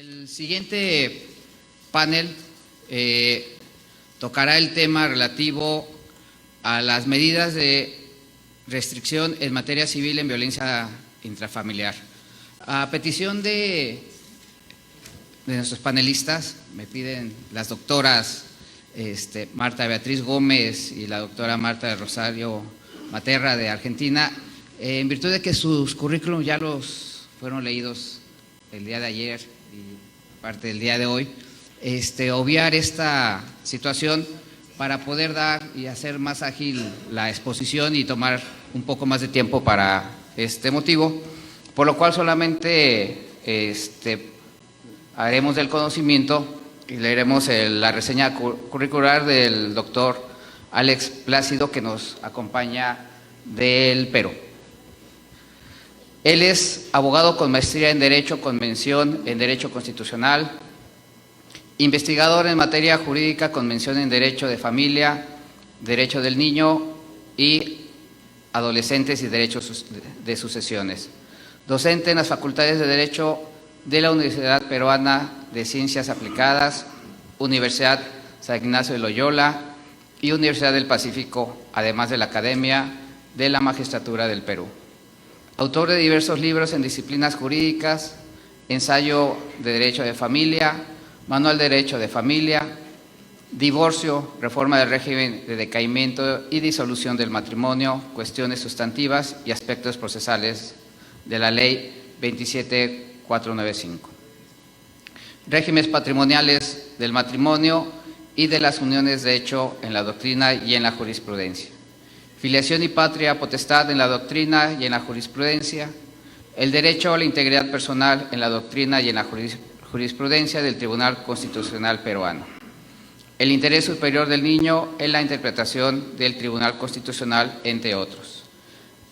El siguiente panel tocará el tema relativo a las medidas de restricción en materia civil en violencia intrafamiliar. A petición de nuestros panelistas, me piden las doctoras Marta Beatriz Gómez y la doctora Marta de Rosario Materra de Argentina, en virtud de que sus currículums ya los fueron leídos el día de ayer y parte del día de hoy, obviar esta situación para poder dar y hacer más ágil la exposición y tomar un poco más de tiempo para este motivo, por lo cual solamente haremos del conocimiento y leeremos la reseña curricular del doctor Alex Plácido, que nos acompaña del Perú. Él es abogado con maestría en Derecho, con mención en Derecho Constitucional, investigador en materia jurídica con mención en Derecho de Familia, Derecho del Niño y Adolescentes y Derechos de Sucesiones. Docente en las Facultades de Derecho de la Universidad Peruana de Ciencias Aplicadas, Universidad San Ignacio de Loyola y Universidad del Pacífico, además de la Academia de la Magistratura del Perú. Autor de diversos libros en disciplinas jurídicas, ensayo de Derecho de Familia, manual de Derecho de Familia, divorcio, reforma del régimen de decaimiento y disolución del matrimonio, cuestiones sustantivas y aspectos procesales de la Ley 27495. Regímenes patrimoniales del matrimonio y de las uniones de hecho en la doctrina y en la jurisprudencia. Filiación y patria potestad en la doctrina y en la jurisprudencia. El derecho a la integridad personal en la doctrina y en la jurisprudencia del Tribunal Constitucional Peruano. El interés superior del niño en la interpretación del Tribunal Constitucional, entre otros.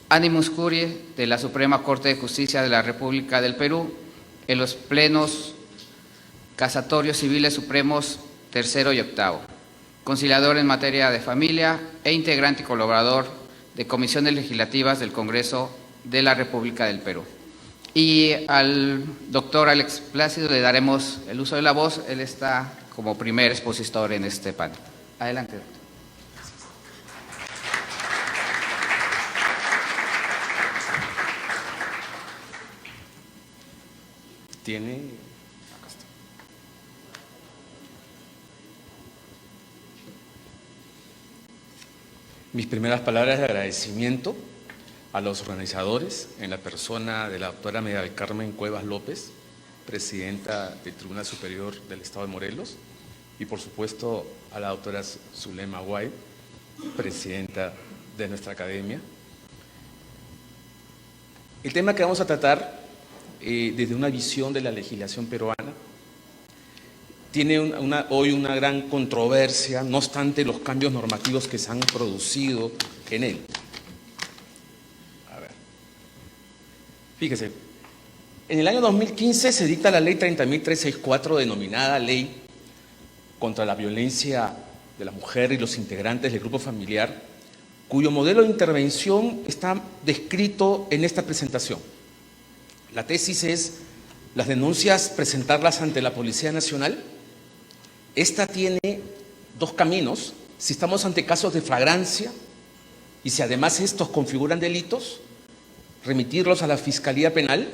Animus Curiae de la Suprema Corte de Justicia de la República del Perú en los plenos casatorios civiles supremos tercero y octavo. Conciliador en materia de familia e integrante y colaborador de comisiones legislativas del Congreso de la República del Perú. Y al doctor Alex Plácido le daremos el uso de la voz. Él está como primer expositor en este panel. Adelante, doctor. Tiene... Mis primeras palabras de agradecimiento a los organizadores, en la persona de la doctora María del Carmen Cuevas López, presidenta del Tribunal Superior del Estado de Morelos, y por supuesto a la doctora Zulema Guay, presidenta de nuestra academia. El tema que vamos a tratar desde una visión de la legislación peruana tiene hoy una gran controversia, no obstante los cambios normativos que se han producido en él. A ver. Fíjese, en el año 2015 se dicta la ley 30.364, denominada Ley contra la Violencia de la Mujer y los Integrantes del Grupo Familiar, cuyo modelo de intervención está descrito en esta presentación. La tesis es las denuncias, presentarlas ante la Policía Nacional. Esta tiene dos caminos: si estamos ante casos de flagrancia y si además estos configuran delitos, remitirlos a la Fiscalía Penal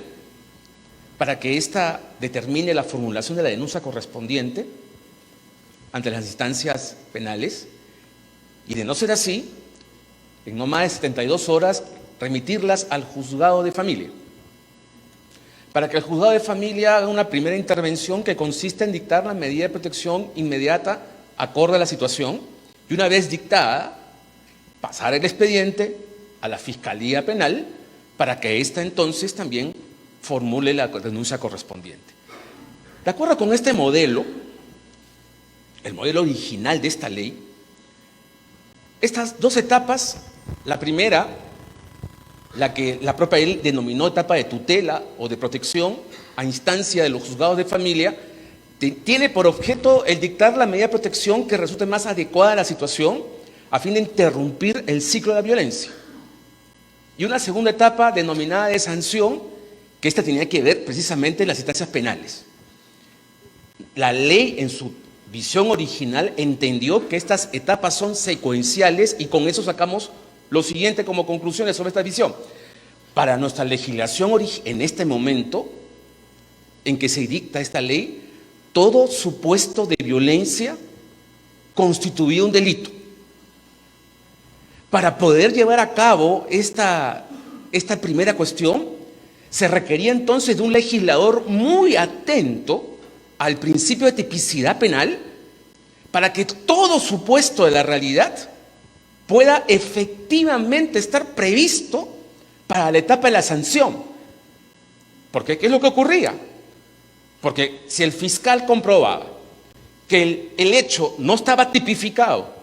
para que ésta determine la formulación de la denuncia correspondiente ante las instancias penales, y de no ser así, en no más de 72 horas, remitirlas al juzgado de familia, para que el juzgado de familia haga una primera intervención que consiste en dictar la medida de protección inmediata acorde a la situación, y una vez dictada, pasar el expediente a la Fiscalía Penal para que ésta entonces también formule la denuncia correspondiente. De acuerdo con este modelo, el modelo original de esta ley, estas dos etapas, la primera, la que la propia ley denominó etapa de tutela o de protección a instancia de los juzgados de familia, tiene por objeto el dictar la medida de protección que resulte más adecuada a la situación a fin de interrumpir el ciclo de la violencia. Y una segunda etapa denominada de sanción, que esta tenía que ver precisamente en las instancias penales. la ley en su visión original entendió que estas etapas son secuenciales y con eso sacamos lo siguiente como conclusiones sobre esta visión. Para nuestra legislación en este momento en que se dicta esta ley, todo supuesto de violencia constituía un delito. Para poder llevar a cabo esta primera cuestión, se requería entonces de un legislador muy atento al principio de tipicidad penal para que todo supuesto de la realidad pueda efectivamente estar previsto para la etapa de la sanción. Porque ¿qué es lo que ocurría? Porque si el fiscal comprobaba que el hecho no estaba tipificado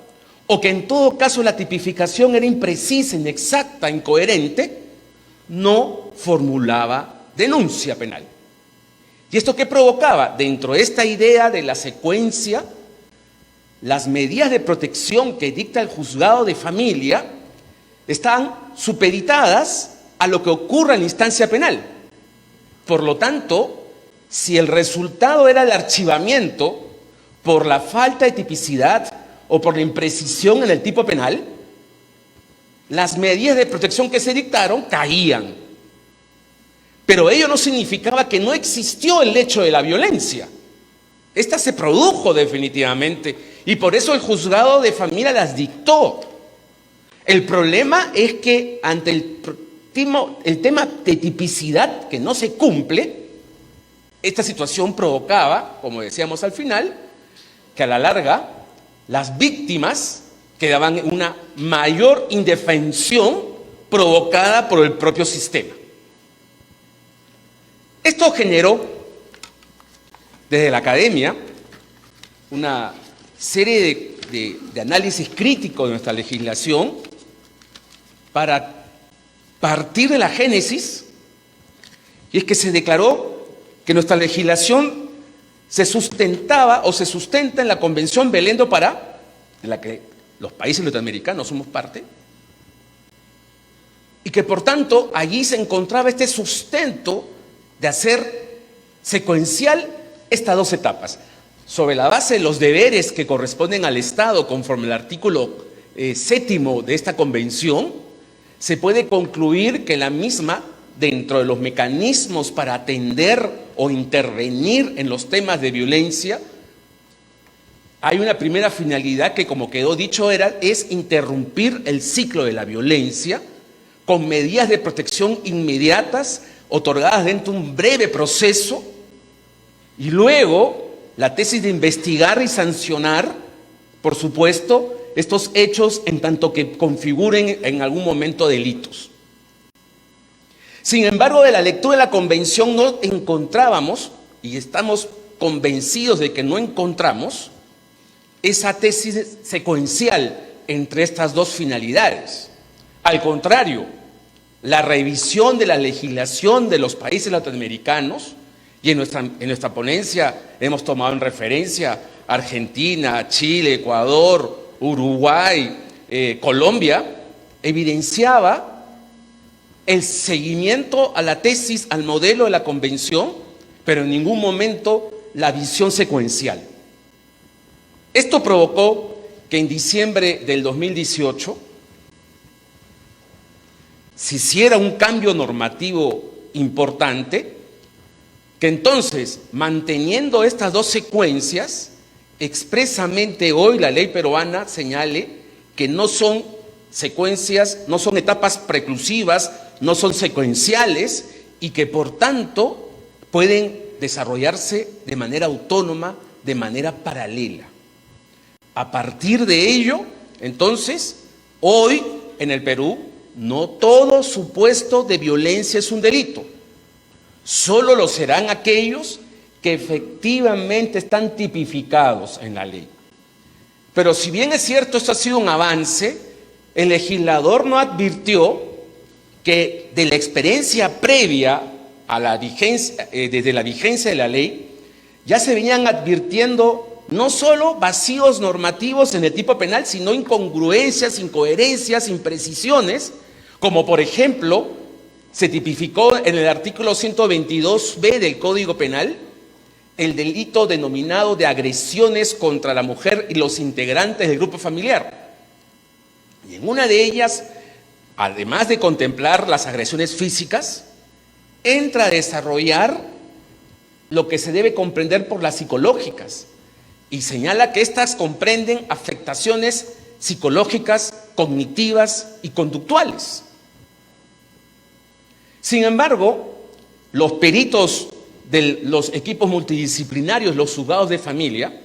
o que en todo caso la tipificación era imprecisa, inexacta, incoherente, no formulaba denuncia penal. ¿Y esto qué provocaba? Dentro de esta idea de la secuencia, las medidas de protección que dicta el juzgado de familia están supeditadas a lo que ocurra en la instancia penal. Por lo tanto, si el resultado era el archivamiento por la falta de tipicidad o por la imprecisión en el tipo penal, las medidas de protección que se dictaron caían. Pero ello no significaba que no existió el hecho de la violencia. Esta se produjo definitivamente y por eso el juzgado de familia las dictó. El problema es que ante el tema de tipicidad que no se cumple, esta situación provocaba, como decíamos al final, que a la larga las víctimas quedaban en una mayor indefensión provocada por el propio sistema. Esto generó, desde la academia, una serie de análisis crítico de nuestra legislación para partir de la génesis, y es que se declaró que nuestra legislación se sustentaba o se sustenta en la Convención Belém do Pará, de la que los países latinoamericanos somos parte, y que por tanto allí se encontraba este sustento de hacer secuencial estas dos etapas, sobre la base de los deberes que corresponden al Estado conforme al artículo 7 de esta convención. Se puede concluir que la misma, dentro de los mecanismos para atender o intervenir en los temas de violencia, hay una primera finalidad que, como quedó dicho, es interrumpir el ciclo de la violencia con medidas de protección inmediatas otorgadas dentro de un breve proceso, y luego la tesis de investigar y sancionar, por supuesto, estos hechos en tanto que configuren en algún momento delitos. Sin embargo, de la lectura de la convención no encontrábamos, y estamos convencidos de que no encontramos, esa tesis secuencial entre estas dos finalidades. Al contrario, la revisión de la legislación de los países latinoamericanos, y en nuestra ponencia hemos tomado en referencia Argentina, Chile, Ecuador, Uruguay, Colombia, evidenciaba el seguimiento a la tesis, al modelo de la convención, pero en ningún momento la visión secuencial. Esto provocó que en diciembre del 2018 se hiciera un cambio normativo importante, que entonces, manteniendo estas dos secuencias, expresamente hoy la ley peruana señale que no son secuencias, no son etapas preclusivas, no son secuenciales, y que por tanto pueden desarrollarse de manera autónoma, de manera paralela. A partir de ello, entonces, hoy en el Perú, no todo supuesto de violencia es un delito. Solo lo serán aquellos que efectivamente están tipificados en la ley. Pero si bien es cierto, esto ha sido un avance, el legislador no advirtió que de la experiencia previa a la vigencia, desde la vigencia de la ley, ya se venían advirtiendo no solo vacíos normativos en el tipo penal, sino incongruencias, incoherencias, imprecisiones, como por ejemplo se tipificó en el artículo 122b del Código Penal el delito denominado de agresiones contra la mujer y los integrantes del grupo familiar. Y en una de ellas, además de contemplar las agresiones físicas, entra a desarrollar lo que se debe comprender por las psicológicas y señala que éstas comprenden afectaciones psicológicas, cognitivas y conductuales. Sin embargo, los peritos de los equipos multidisciplinarios, los juzgados de familia,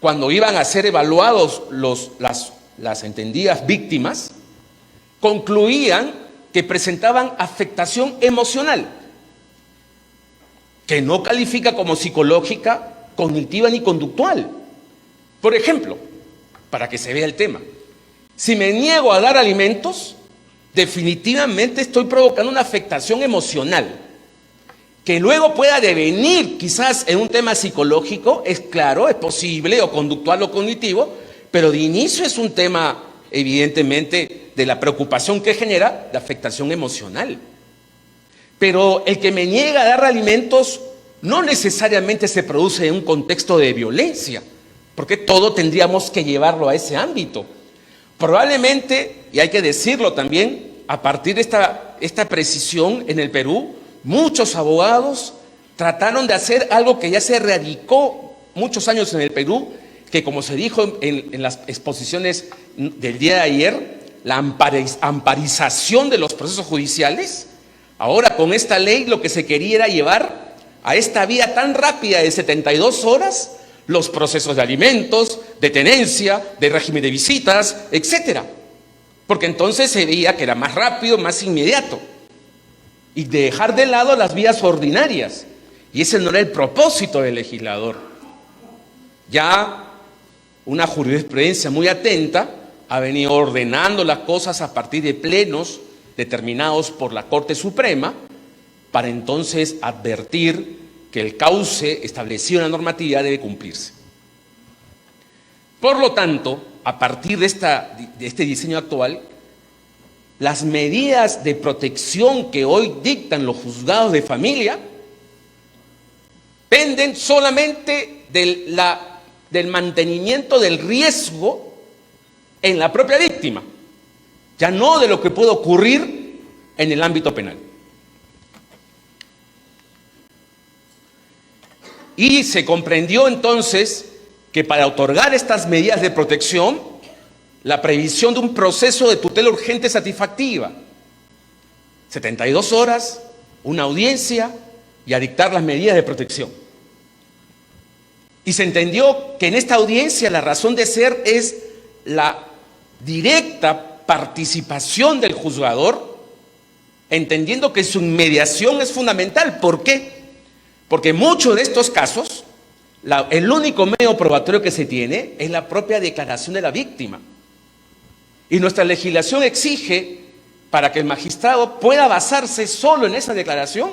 cuando iban a ser evaluados las entendidas víctimas, concluían que presentaban afectación emocional, que no califica como psicológica, cognitiva ni conductual. Por ejemplo, para que se vea el tema, si me niego a dar alimentos, definitivamente estoy provocando una afectación emocional, que luego pueda devenir quizás en un tema psicológico, es claro, es posible, o conductual o cognitivo, pero de inicio es un tema evidentemente de la preocupación que genera la afectación emocional. Pero el que me niega a dar alimentos no necesariamente se produce en un contexto de violencia, porque todo tendríamos que llevarlo a ese ámbito. Probablemente, y hay que decirlo también, a partir de esta precisión en el Perú, muchos abogados trataron de hacer algo que ya se radicó muchos años en el Perú, que como se dijo en las exposiciones del día de ayer, la amparización de los procesos judiciales. Ahora con esta ley lo que se quería era llevar a esta vía tan rápida de 72 horas los procesos de alimentos, de tenencia, de régimen de visitas, etcétera. Porque entonces se veía que era más rápido, más inmediato. Y de dejar de lado las vías ordinarias. Y ese no era el propósito del legislador. Ya una jurisprudencia muy atenta ha venido ordenando las cosas a partir de plenos determinados por la Corte Suprema, para entonces advertir que el cauce establecido en la normatividad debe cumplirse. Por lo tanto, a partir de este diseño actual, las medidas de protección que hoy dictan los juzgados de familia penden solamente del mantenimiento del riesgo en la propia víctima, ya no de lo que puede ocurrir en el ámbito penal. Y se comprendió entonces que para otorgar estas medidas de protección, la previsión de un proceso de tutela urgente satisfactiva, 72 horas, una audiencia y a dictar las medidas de protección. Y se entendió que en esta audiencia la razón de ser es la directa participación del juzgador, entendiendo que su inmediación es fundamental. ¿Por qué? Porque en muchos de estos casos, el único medio probatorio que se tiene es la propia declaración de la víctima. Y nuestra legislación exige, para que el magistrado pueda basarse solo en esa declaración,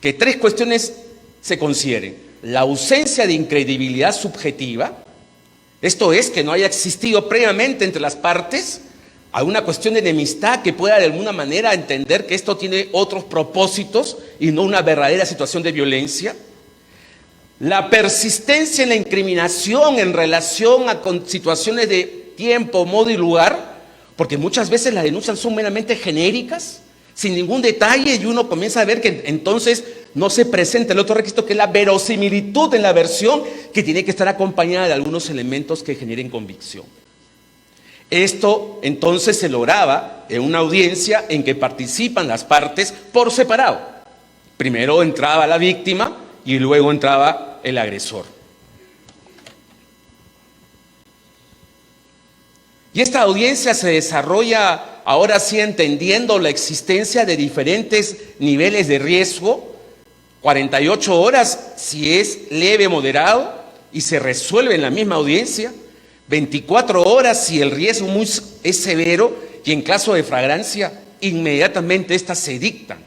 que 3 cuestiones se consideren: la ausencia de incredibilidad subjetiva, esto es, que no haya existido previamente entre las partes alguna cuestión de enemistad que pueda de alguna manera entender que esto tiene otros propósitos y no una verdadera situación de violencia. La persistencia en la incriminación en relación a situaciones de tiempo, modo y lugar, porque muchas veces las denuncias son meramente genéricas, sin ningún detalle, y uno comienza a ver que entonces no se presenta el otro requisito, que es la verosimilitud en la versión, que tiene que estar acompañada de algunos elementos que generen convicción. Esto entonces se lograba en una audiencia en que participan las partes por separado. Primero entraba la víctima y luego entraba el agresor. Y esta audiencia se desarrolla ahora sí entendiendo la existencia de diferentes niveles de riesgo, 48 horas si es leve o moderado y se resuelve en la misma audiencia, 24 horas si el riesgo es severo y en caso de flagrancia inmediatamente estas se dictan.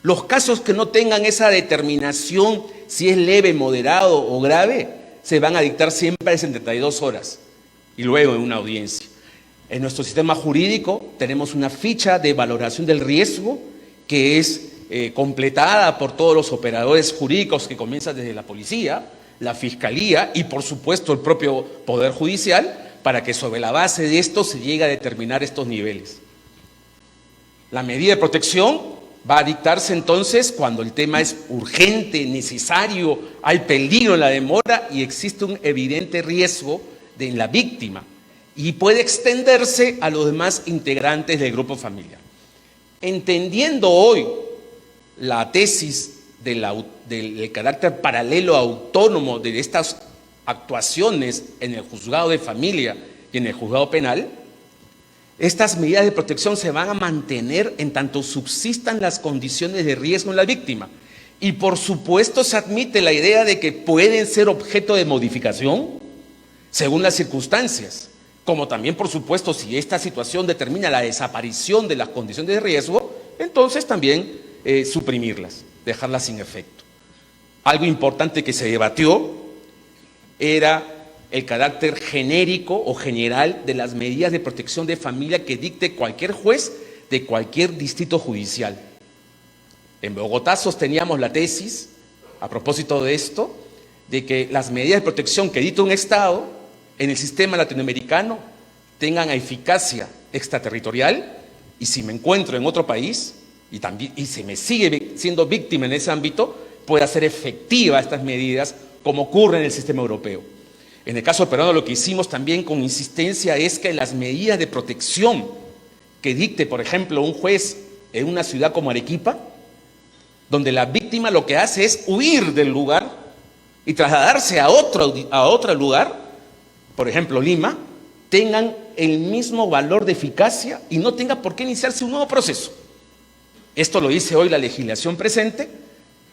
Los casos que no tengan esa determinación si es leve, moderado o grave se van a dictar siempre en 72 horas y luego en una audiencia. En nuestro sistema jurídico tenemos una ficha de valoración del riesgo que es completada por todos los operadores jurídicos que comienzan desde la policía, la fiscalía y por supuesto el propio Poder Judicial, para que sobre la base de esto se llegue a determinar estos niveles. La medida de protección va a dictarse entonces cuando el tema es urgente, necesario, hay peligro en la demora y existe un evidente riesgo de la víctima y puede extenderse a los demás integrantes del grupo familiar. Entendiendo hoy la tesis del carácter paralelo autónomo de estas actuaciones en el juzgado de familia y en el juzgado penal, estas medidas de protección se van a mantener en tanto subsistan las condiciones de riesgo en la víctima. Y por supuesto se admite la idea de que pueden ser objeto de modificación según las circunstancias, como también por supuesto si esta situación determina la desaparición de las condiciones de riesgo, entonces también suprimirlas, dejarlas sin efecto. Algo importante que se debatió era el carácter genérico o general de las medidas de protección de familia que dicte cualquier juez de cualquier distrito judicial. En Bogotá sosteníamos la tesis, a propósito de esto, de que las medidas de protección que dicta un Estado en el sistema latinoamericano tengan eficacia extraterritorial y si me encuentro en otro país y se me sigue siendo víctima en ese ámbito, pueda ser efectiva estas medidas como ocurre en el sistema europeo. En el caso peruano lo que hicimos también con insistencia es que las medidas de protección que dicte, por ejemplo, un juez en una ciudad como Arequipa, donde la víctima lo que hace es huir del lugar y trasladarse a otro lugar, por ejemplo Lima, tengan el mismo valor de eficacia y no tenga por qué iniciarse un nuevo proceso. Esto lo dice hoy la legislación presente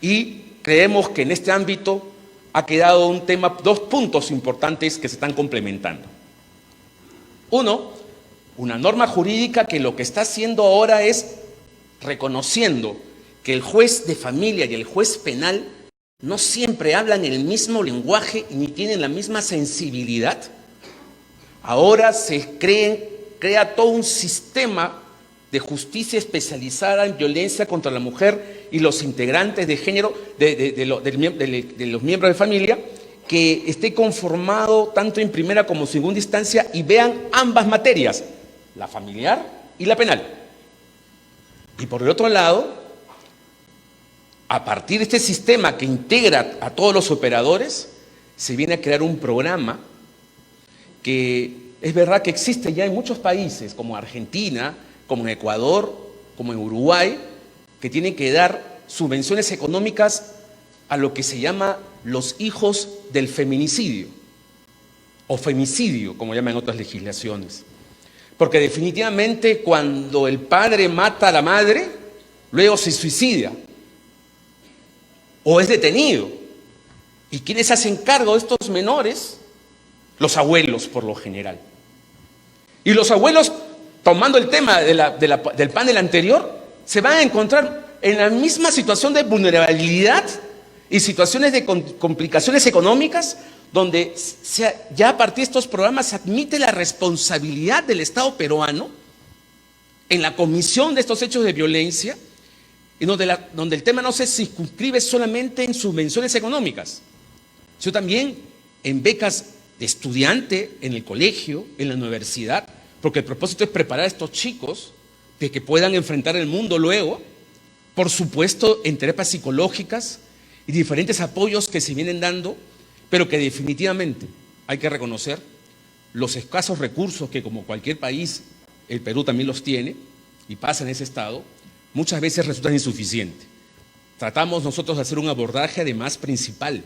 y creemos que en este ámbito ha quedado un tema, dos puntos importantes que se están complementando. Uno, una norma jurídica que lo que está haciendo ahora es reconociendo que el juez de familia y el juez penal no siempre hablan el mismo lenguaje ni tienen la misma sensibilidad. Ahora se crea todo un sistema de justicia especializada en violencia contra la mujer y los integrantes de género de los miembros de familia, que esté conformado tanto en primera como segunda instancia y vean ambas materias, la familiar y la penal. Y por el otro lado, a partir de este sistema que integra a todos los operadores, se viene a crear un programa que es verdad que existe ya en muchos países, como Argentina, como en Ecuador, como en Uruguay, que tienen que dar subvenciones económicas a lo que se llama los hijos del feminicidio, o femicidio, como llaman en otras legislaciones. Porque definitivamente cuando el padre mata a la madre, luego se suicida, o es detenido. ¿Y quiénes hacen cargo de estos menores? Los abuelos, por lo general. Y los abuelos, tomando el tema del panel anterior, se van a encontrar en la misma situación de vulnerabilidad y situaciones de complicaciones económicas, donde ya a partir de estos programas se admite la responsabilidad del Estado peruano en la comisión de estos hechos de violencia, y donde el tema no se circunscribe solamente en subvenciones económicas, sino también en becas de estudiante en el colegio, en la universidad, porque el propósito es preparar a estos chicos de que puedan enfrentar el mundo luego, por supuesto en terapias psicológicas y diferentes apoyos que se vienen dando, pero que definitivamente hay que reconocer los escasos recursos que, como cualquier país, el Perú también los tiene y pasa en ese estado, muchas veces resultan insuficientes. Tratamos nosotros de hacer un abordaje además principal,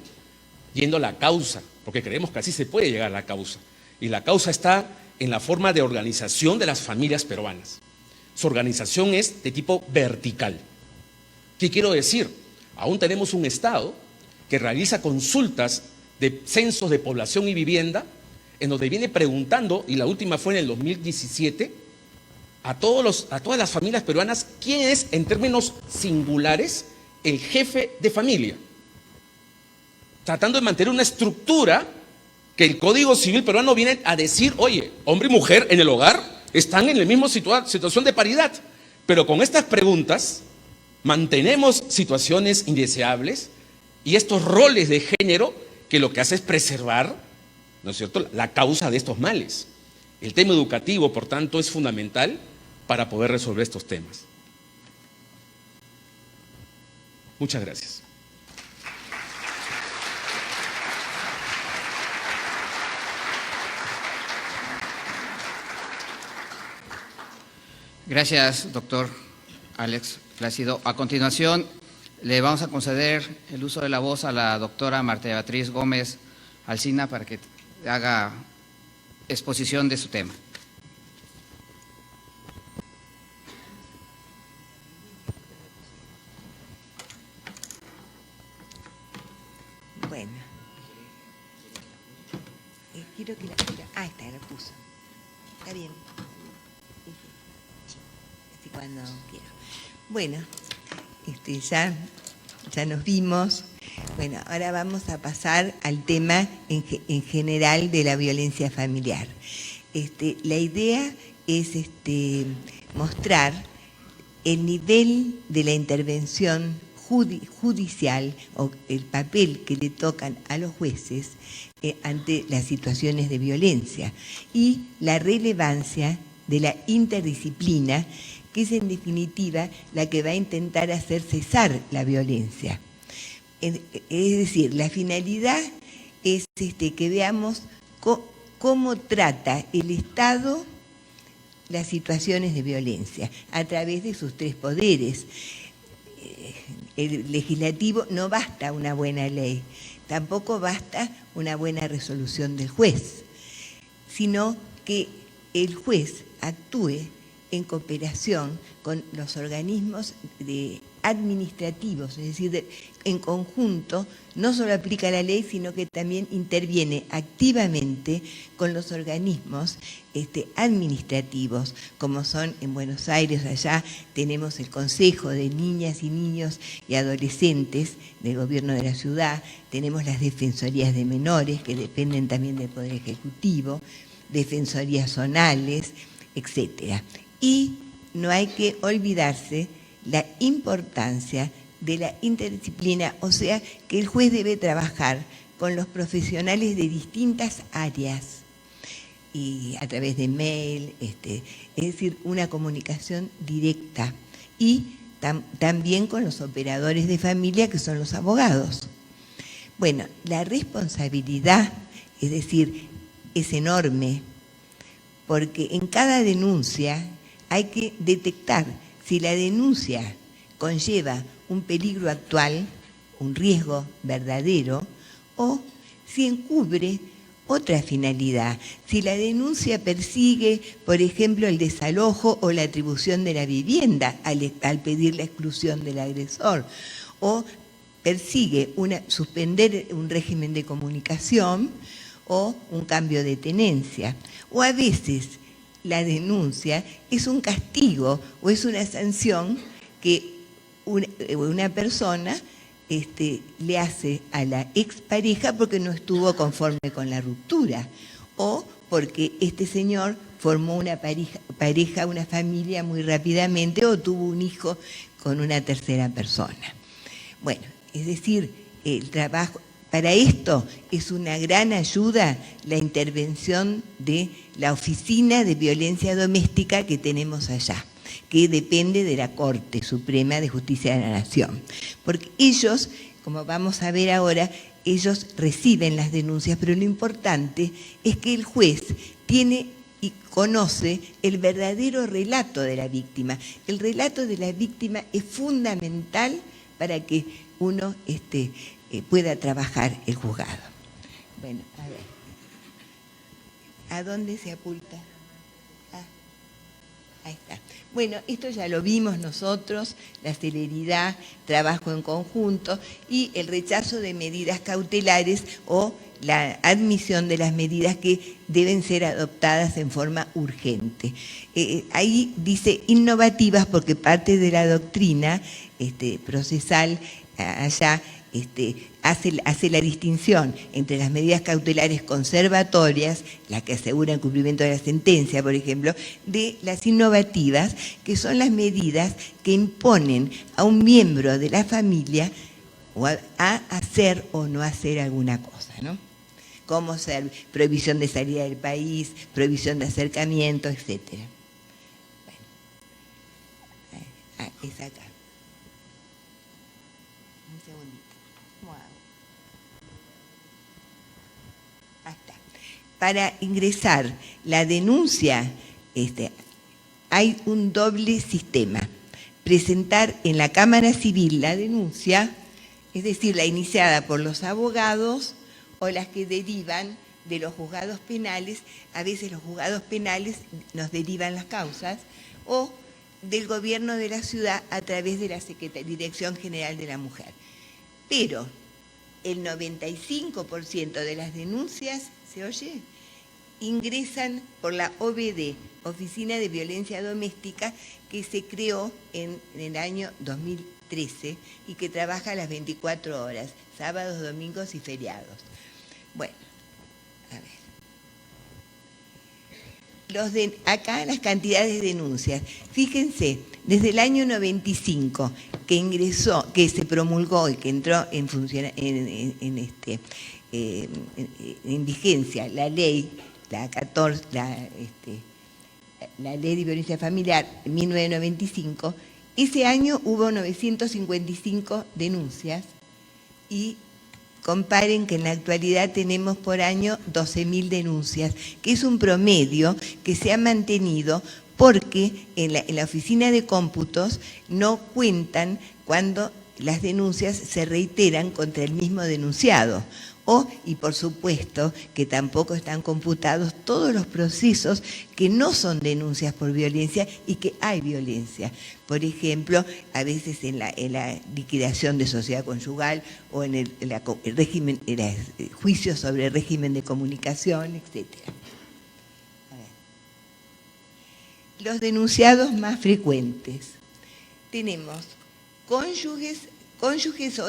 yendo a la causa, porque creemos que así se puede llegar a la causa. Y la causa está en la forma de organización de las familias peruanas. Su organización es de tipo vertical. ¿Qué quiero decir? Aún tenemos un Estado que realiza consultas de censos de población y vivienda, en donde viene preguntando, y la última fue en el 2017, a todas las familias peruanas, ¿quién es, en términos singulares, el jefe de familia? Tratando de mantener una estructura que el Código Civil peruano viene a decir, oye, hombre y mujer en el hogar están en la misma situación de paridad. Pero con estas preguntas, mantenemos situaciones indeseables y estos roles de género que lo que hace es preservar, ¿no es cierto?, la causa de estos males. El tema educativo, por tanto, es fundamental para poder resolver estos temas. Muchas gracias. Gracias, doctor Alex Plácido. A continuación, le vamos a conceder el uso de la voz a la doctora Marta Beatriz Gómez Alsina para que haga exposición de su tema. Bueno, quiero que la... está, la puso. Está bien. Así cuando quiero. Bueno, ya nos vimos. Bueno, ahora vamos a pasar al tema en general de la violencia familiar. La idea es mostrar el nivel de la intervención judicial o el papel que le tocan a los jueces ante las situaciones de violencia y la relevancia de la interdisciplina, que es en definitiva la que va a intentar hacer cesar la violencia. Es decir, la finalidad es que veamos cómo trata el Estado las situaciones de violencia a través de sus tres poderes. El legislativo no basta una buena ley, tampoco basta una buena resolución del juez, sino que el juez actúe en cooperación con los organismos administrativos, es decir, en conjunto, no solo aplica la ley, sino que también interviene activamente con los organismos administrativos, como son en Buenos Aires. Allá tenemos el Consejo de Niñas y Niños y Adolescentes del Gobierno de la Ciudad, tenemos las Defensorías de Menores, que dependen también del Poder Ejecutivo, defensorías zonales, etcétera. Y no hay que olvidarse la importancia de la interdisciplina, o sea, que el juez debe trabajar con los profesionales de distintas áreas y a través de mail, es decir, una comunicación directa, y también con los operadores de familia, que son los abogados. Bueno, la responsabilidad, es decir, es enorme, porque en cada denuncia hay que detectar si la denuncia conlleva un peligro actual, un riesgo verdadero, o si encubre otra finalidad. Si la denuncia persigue, por ejemplo, el desalojo o la atribución de la vivienda al pedir la exclusión del agresor, o persigue suspender un régimen de comunicación o un cambio de tenencia. O a veces la denuncia es un castigo o es una sanción que una persona le hace a la expareja porque no estuvo conforme con la ruptura, o porque este señor formó una pareja, una familia muy rápidamente, o tuvo un hijo con una tercera persona. Bueno, es decir, el trabajo... Para esto es una gran ayuda la intervención de la Oficina de Violencia Doméstica que tenemos allá, que depende de la Corte Suprema de Justicia de la Nación. Porque ellos, como vamos a ver ahora, ellos reciben las denuncias, pero lo importante es que el juez tiene y conoce el verdadero relato de la víctima. El relato de la víctima es fundamental para que uno pueda trabajar el juzgado. Bueno, a ver. ¿A dónde se apunta? Ahí está. Bueno, esto ya lo vimos nosotros, la celeridad, trabajo en conjunto y el rechazo de medidas cautelares o la admisión de las medidas que deben ser adoptadas en forma urgente. Ahí dice innovativas porque parte de la doctrina procesal allá hace la distinción entre las medidas cautelares conservatorias, las que aseguran el cumplimiento de la sentencia, por ejemplo, de las innovativas, que son las medidas que imponen a un miembro de la familia a hacer o no hacer alguna cosa, ¿no? Como ser prohibición de salida del país, prohibición de acercamiento, etc. Bueno, es acá. Un segundito. ¿Cómo hago? Ahí está. Para ingresar la denuncia, hay un doble sistema. Presentar en la Cámara Civil la denuncia, es decir, la iniciada por los abogados o las que derivan de los juzgados penales. A veces los juzgados penales nos derivan las causas, o del gobierno de la ciudad a través de la Dirección General de la Mujer. Pero el 95% de las denuncias, ¿se oye?, ingresan por la OVD, Oficina de Violencia Doméstica, que se creó en el año 2013 y que trabaja a las 24 horas, sábados, domingos y feriados. Bueno, a ver. Acá las cantidades de denuncias. Fíjense, desde el año 95 que se promulgó y que entró en vigencia la ley, la ley de violencia familiar en 1995, ese año hubo 955 denuncias y comparen que en la actualidad tenemos por año 12.000 denuncias, que es un promedio que se ha mantenido porque en la oficina de cómputos no cuentan cuando las denuncias se reiteran contra el mismo denunciado. Y por supuesto que tampoco están computados todos los procesos que no son denuncias por violencia y que hay violencia. Por ejemplo, a veces en la liquidación de sociedad conyugal o en el juicio sobre el régimen de comunicación, etc. Los denunciados más frecuentes. Tenemos cónyuges o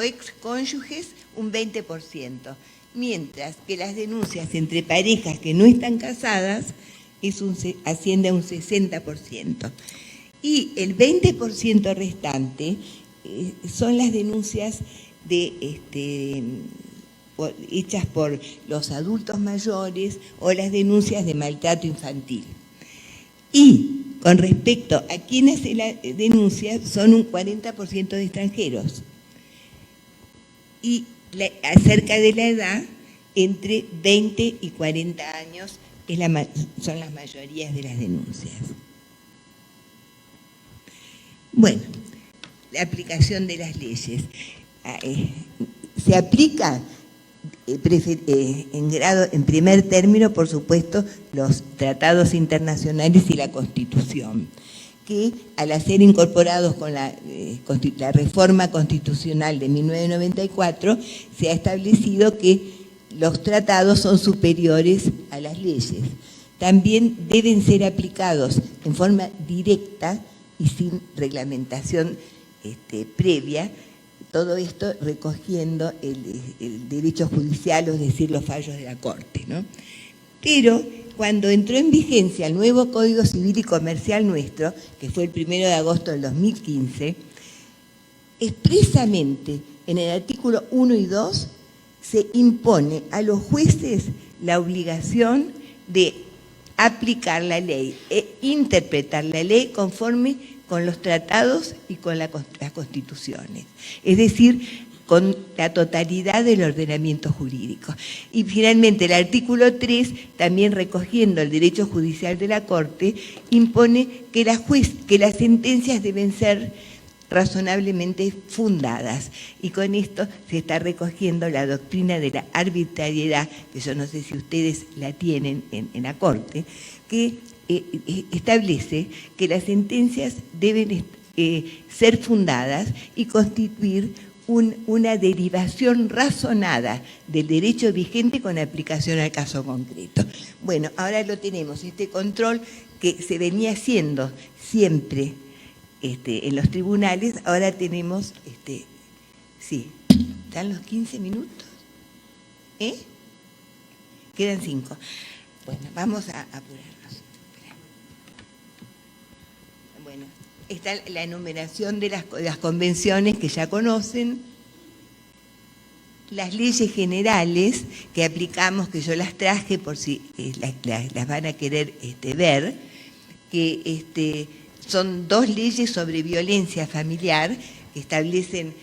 excónyuges, un 20%, mientras que las denuncias entre parejas que no están casadas asciende a un 60%. Y el 20% restante son las denuncias hechas por los adultos mayores o las denuncias de maltrato infantil. Y con respecto a quienes se la denuncian, son un 40% de extranjeros. Y acerca de la edad, entre 20 y 40 años son las mayorías de las denuncias. Bueno, la aplicación de las leyes. Se aplica en primer término, por supuesto, los tratados internacionales y la Constitución, que al ser incorporados con la reforma constitucional de 1994, se ha establecido que los tratados son superiores a las leyes. También deben ser aplicados en forma directa y sin reglamentación previa, todo esto recogiendo el derecho judicial, es decir, los fallos de la Corte, ¿no? Pero cuando entró en vigencia el nuevo Código Civil y Comercial nuestro, que fue el 1 de agosto del 2015, expresamente en el artículo 1 y 2 se impone a los jueces la obligación de aplicar la ley e interpretar la ley conforme con los tratados y con las constituciones, es decir, con la totalidad del ordenamiento jurídico. Y finalmente el artículo 3, también recogiendo el derecho judicial de la Corte, impone que las sentencias deben ser razonablemente fundadas. Y con esto se está recogiendo la doctrina de la arbitrariedad, que yo no sé si ustedes la tienen en la Corte, que establece que las sentencias deben ser fundadas y constituir una derivación razonada del derecho vigente con aplicación al caso concreto. Bueno, ahora lo tenemos, este control que se venía haciendo siempre en los tribunales, ahora tenemos, sí. ¿Están los 15 minutos? Quedan 5. Bueno, vamos a apurarnos. Bueno, está la enumeración de las convenciones que ya conocen, las leyes generales que aplicamos, que yo las traje por si las van a querer ver, que son 2 leyes sobre violencia familiar que establecen,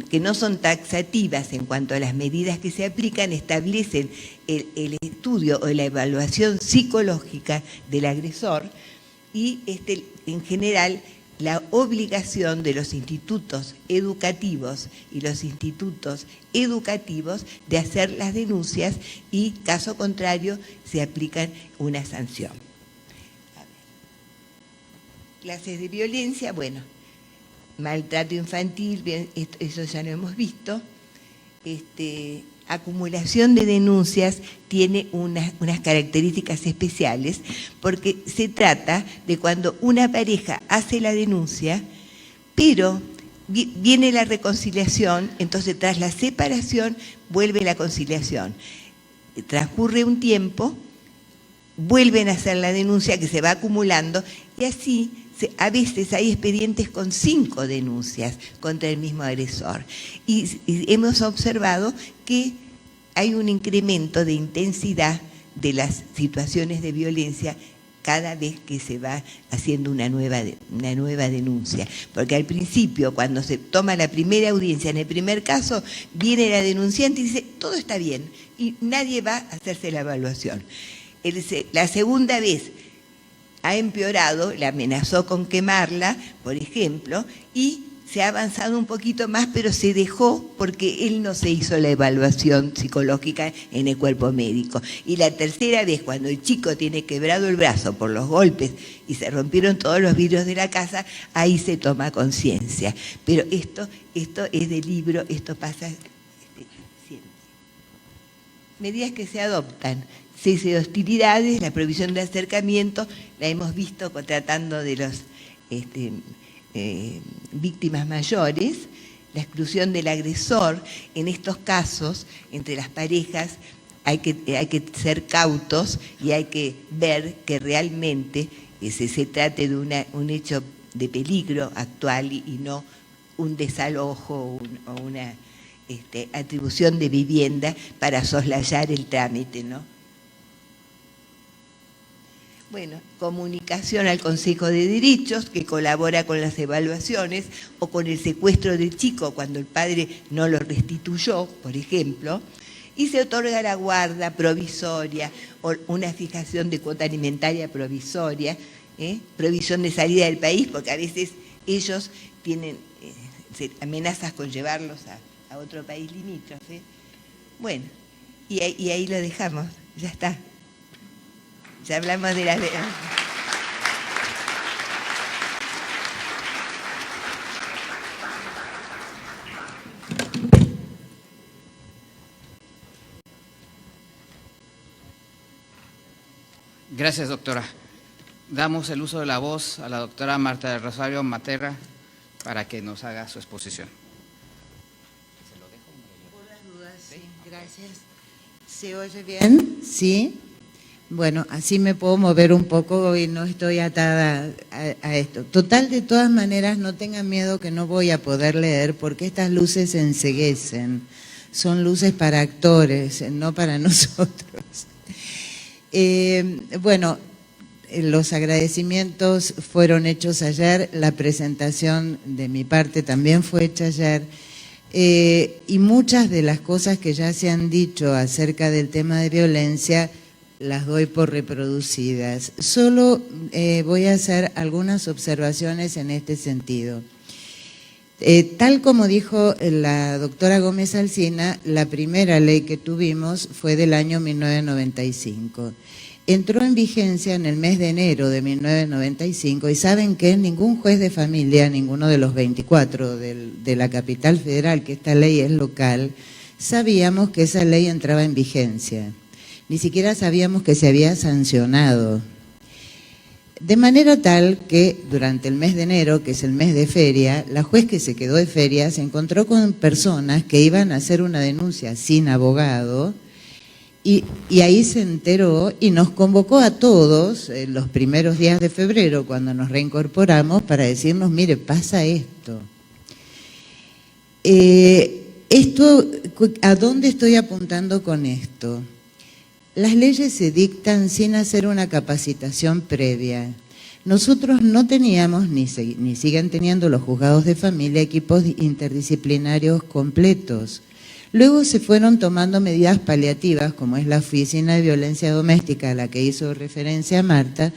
que no son taxativas en cuanto a las medidas que se aplican, establecen el estudio o la evaluación psicológica del agresor y en general la obligación de los institutos educativos y los institutos educativos de hacer las denuncias y, caso contrario, se aplican una sanción. Clases de violencia, bueno, maltrato infantil, bien, eso ya lo hemos visto. Acumulación de denuncias tiene unas características especiales porque se trata de cuando una pareja hace la denuncia, pero viene la reconciliación, entonces tras la separación vuelve la conciliación. Transcurre un tiempo, vuelven a hacer la denuncia que se va acumulando y así a veces hay expedientes con 5 denuncias contra el mismo agresor. Y hemos observado que hay un incremento de intensidad de las situaciones de violencia cada vez que se va haciendo una nueva denuncia. Porque al principio, cuando se toma la primera audiencia, en el primer caso, viene la denunciante y dice, todo está bien, y nadie va a hacerse la evaluación. La segunda vez ha empeorado, la amenazó con quemarla, por ejemplo, y se ha avanzado un poquito más, pero se dejó porque él no se hizo la evaluación psicológica en el cuerpo médico. Y la tercera vez, cuando el chico tiene quebrado el brazo por los golpes y se rompieron todos los vidrios de la casa, ahí se toma conciencia. Pero esto es de libro, esto pasa siempre. Medidas que se adoptan. Cese de hostilidades, la prohibición de acercamiento, la hemos visto tratando de los víctimas mayores, la exclusión del agresor. En estos casos, entre las parejas, hay que ser cautos y hay que ver que realmente se trate de un hecho de peligro actual y no un desalojo o una atribución de vivienda para soslayar el trámite, ¿no? Bueno, comunicación al Consejo de Derechos, que colabora con las evaluaciones, o con el secuestro del chico cuando el padre no lo restituyó, por ejemplo, y se otorga la guarda provisoria o una fijación de cuota alimentaria provisoria, provisión de salida del país, porque a veces ellos tienen amenazas con llevarlos a otro país limítrofe. Bueno, y ahí lo dejamos, ya está. Ya hablamos de las... Gracias, doctora. Damos el uso de la voz a la doctora Marta del Rosario Materra para que nos haga su exposición. ¿Se lo dejo? Por las dudas, sí, gracias. ¿Se oye bien? Sí. Bueno, así me puedo mover un poco y no estoy atada a esto. Total, de todas maneras, no tengan miedo que no voy a poder leer porque estas luces enceguecen. Son luces para actores, no para nosotros. Bueno, los agradecimientos fueron hechos ayer, la presentación de mi parte también fue hecha ayer. Y muchas de las cosas que ya se han dicho acerca del tema de violencia las doy por reproducidas. Solo voy a hacer algunas observaciones en este sentido. Tal como dijo la doctora Gómez Alsina, la primera ley que tuvimos fue del año 1995. Entró en vigencia en el mes de enero de 1995 y saben que ningún juez de familia, ninguno de los 24 de la capital federal, que esta ley es local, sabíamos que esa ley entraba en vigencia. Ni siquiera sabíamos que se había sancionado. De manera tal que durante el mes de enero, que es el mes de feria, la juez que se quedó de feria se encontró con personas que iban a hacer una denuncia sin abogado y ahí se enteró y nos convocó a todos los primeros días de febrero, cuando nos reincorporamos, para decirnos, mire, pasa esto. ¿A dónde estoy apuntando con esto? Las leyes se dictan sin hacer una capacitación previa. Nosotros no teníamos, ni siguen teniendo los juzgados de familia, equipos interdisciplinarios completos. Luego se fueron tomando medidas paliativas, como es la Oficina de Violencia Doméstica, a la que hizo referencia Marta,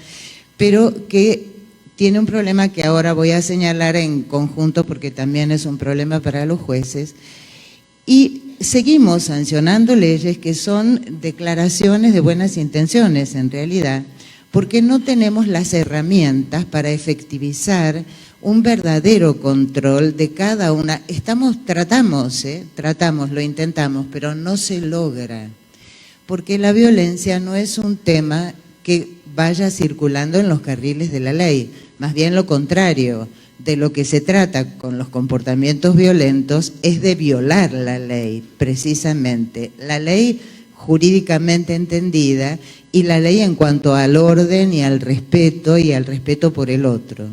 pero que tiene un problema que ahora voy a señalar en conjunto porque también es un problema para los jueces. Y seguimos sancionando leyes que son declaraciones de buenas intenciones en realidad, porque no tenemos las herramientas para efectivizar un verdadero control de cada una. Tratamos, lo intentamos, pero no se logra, porque la violencia no es un tema que vaya circulando en los carriles de la ley, más bien lo contrario. De lo que se trata con los comportamientos violentos es de violar la ley, precisamente. La ley jurídicamente entendida y la ley en cuanto al orden y al respeto por el otro.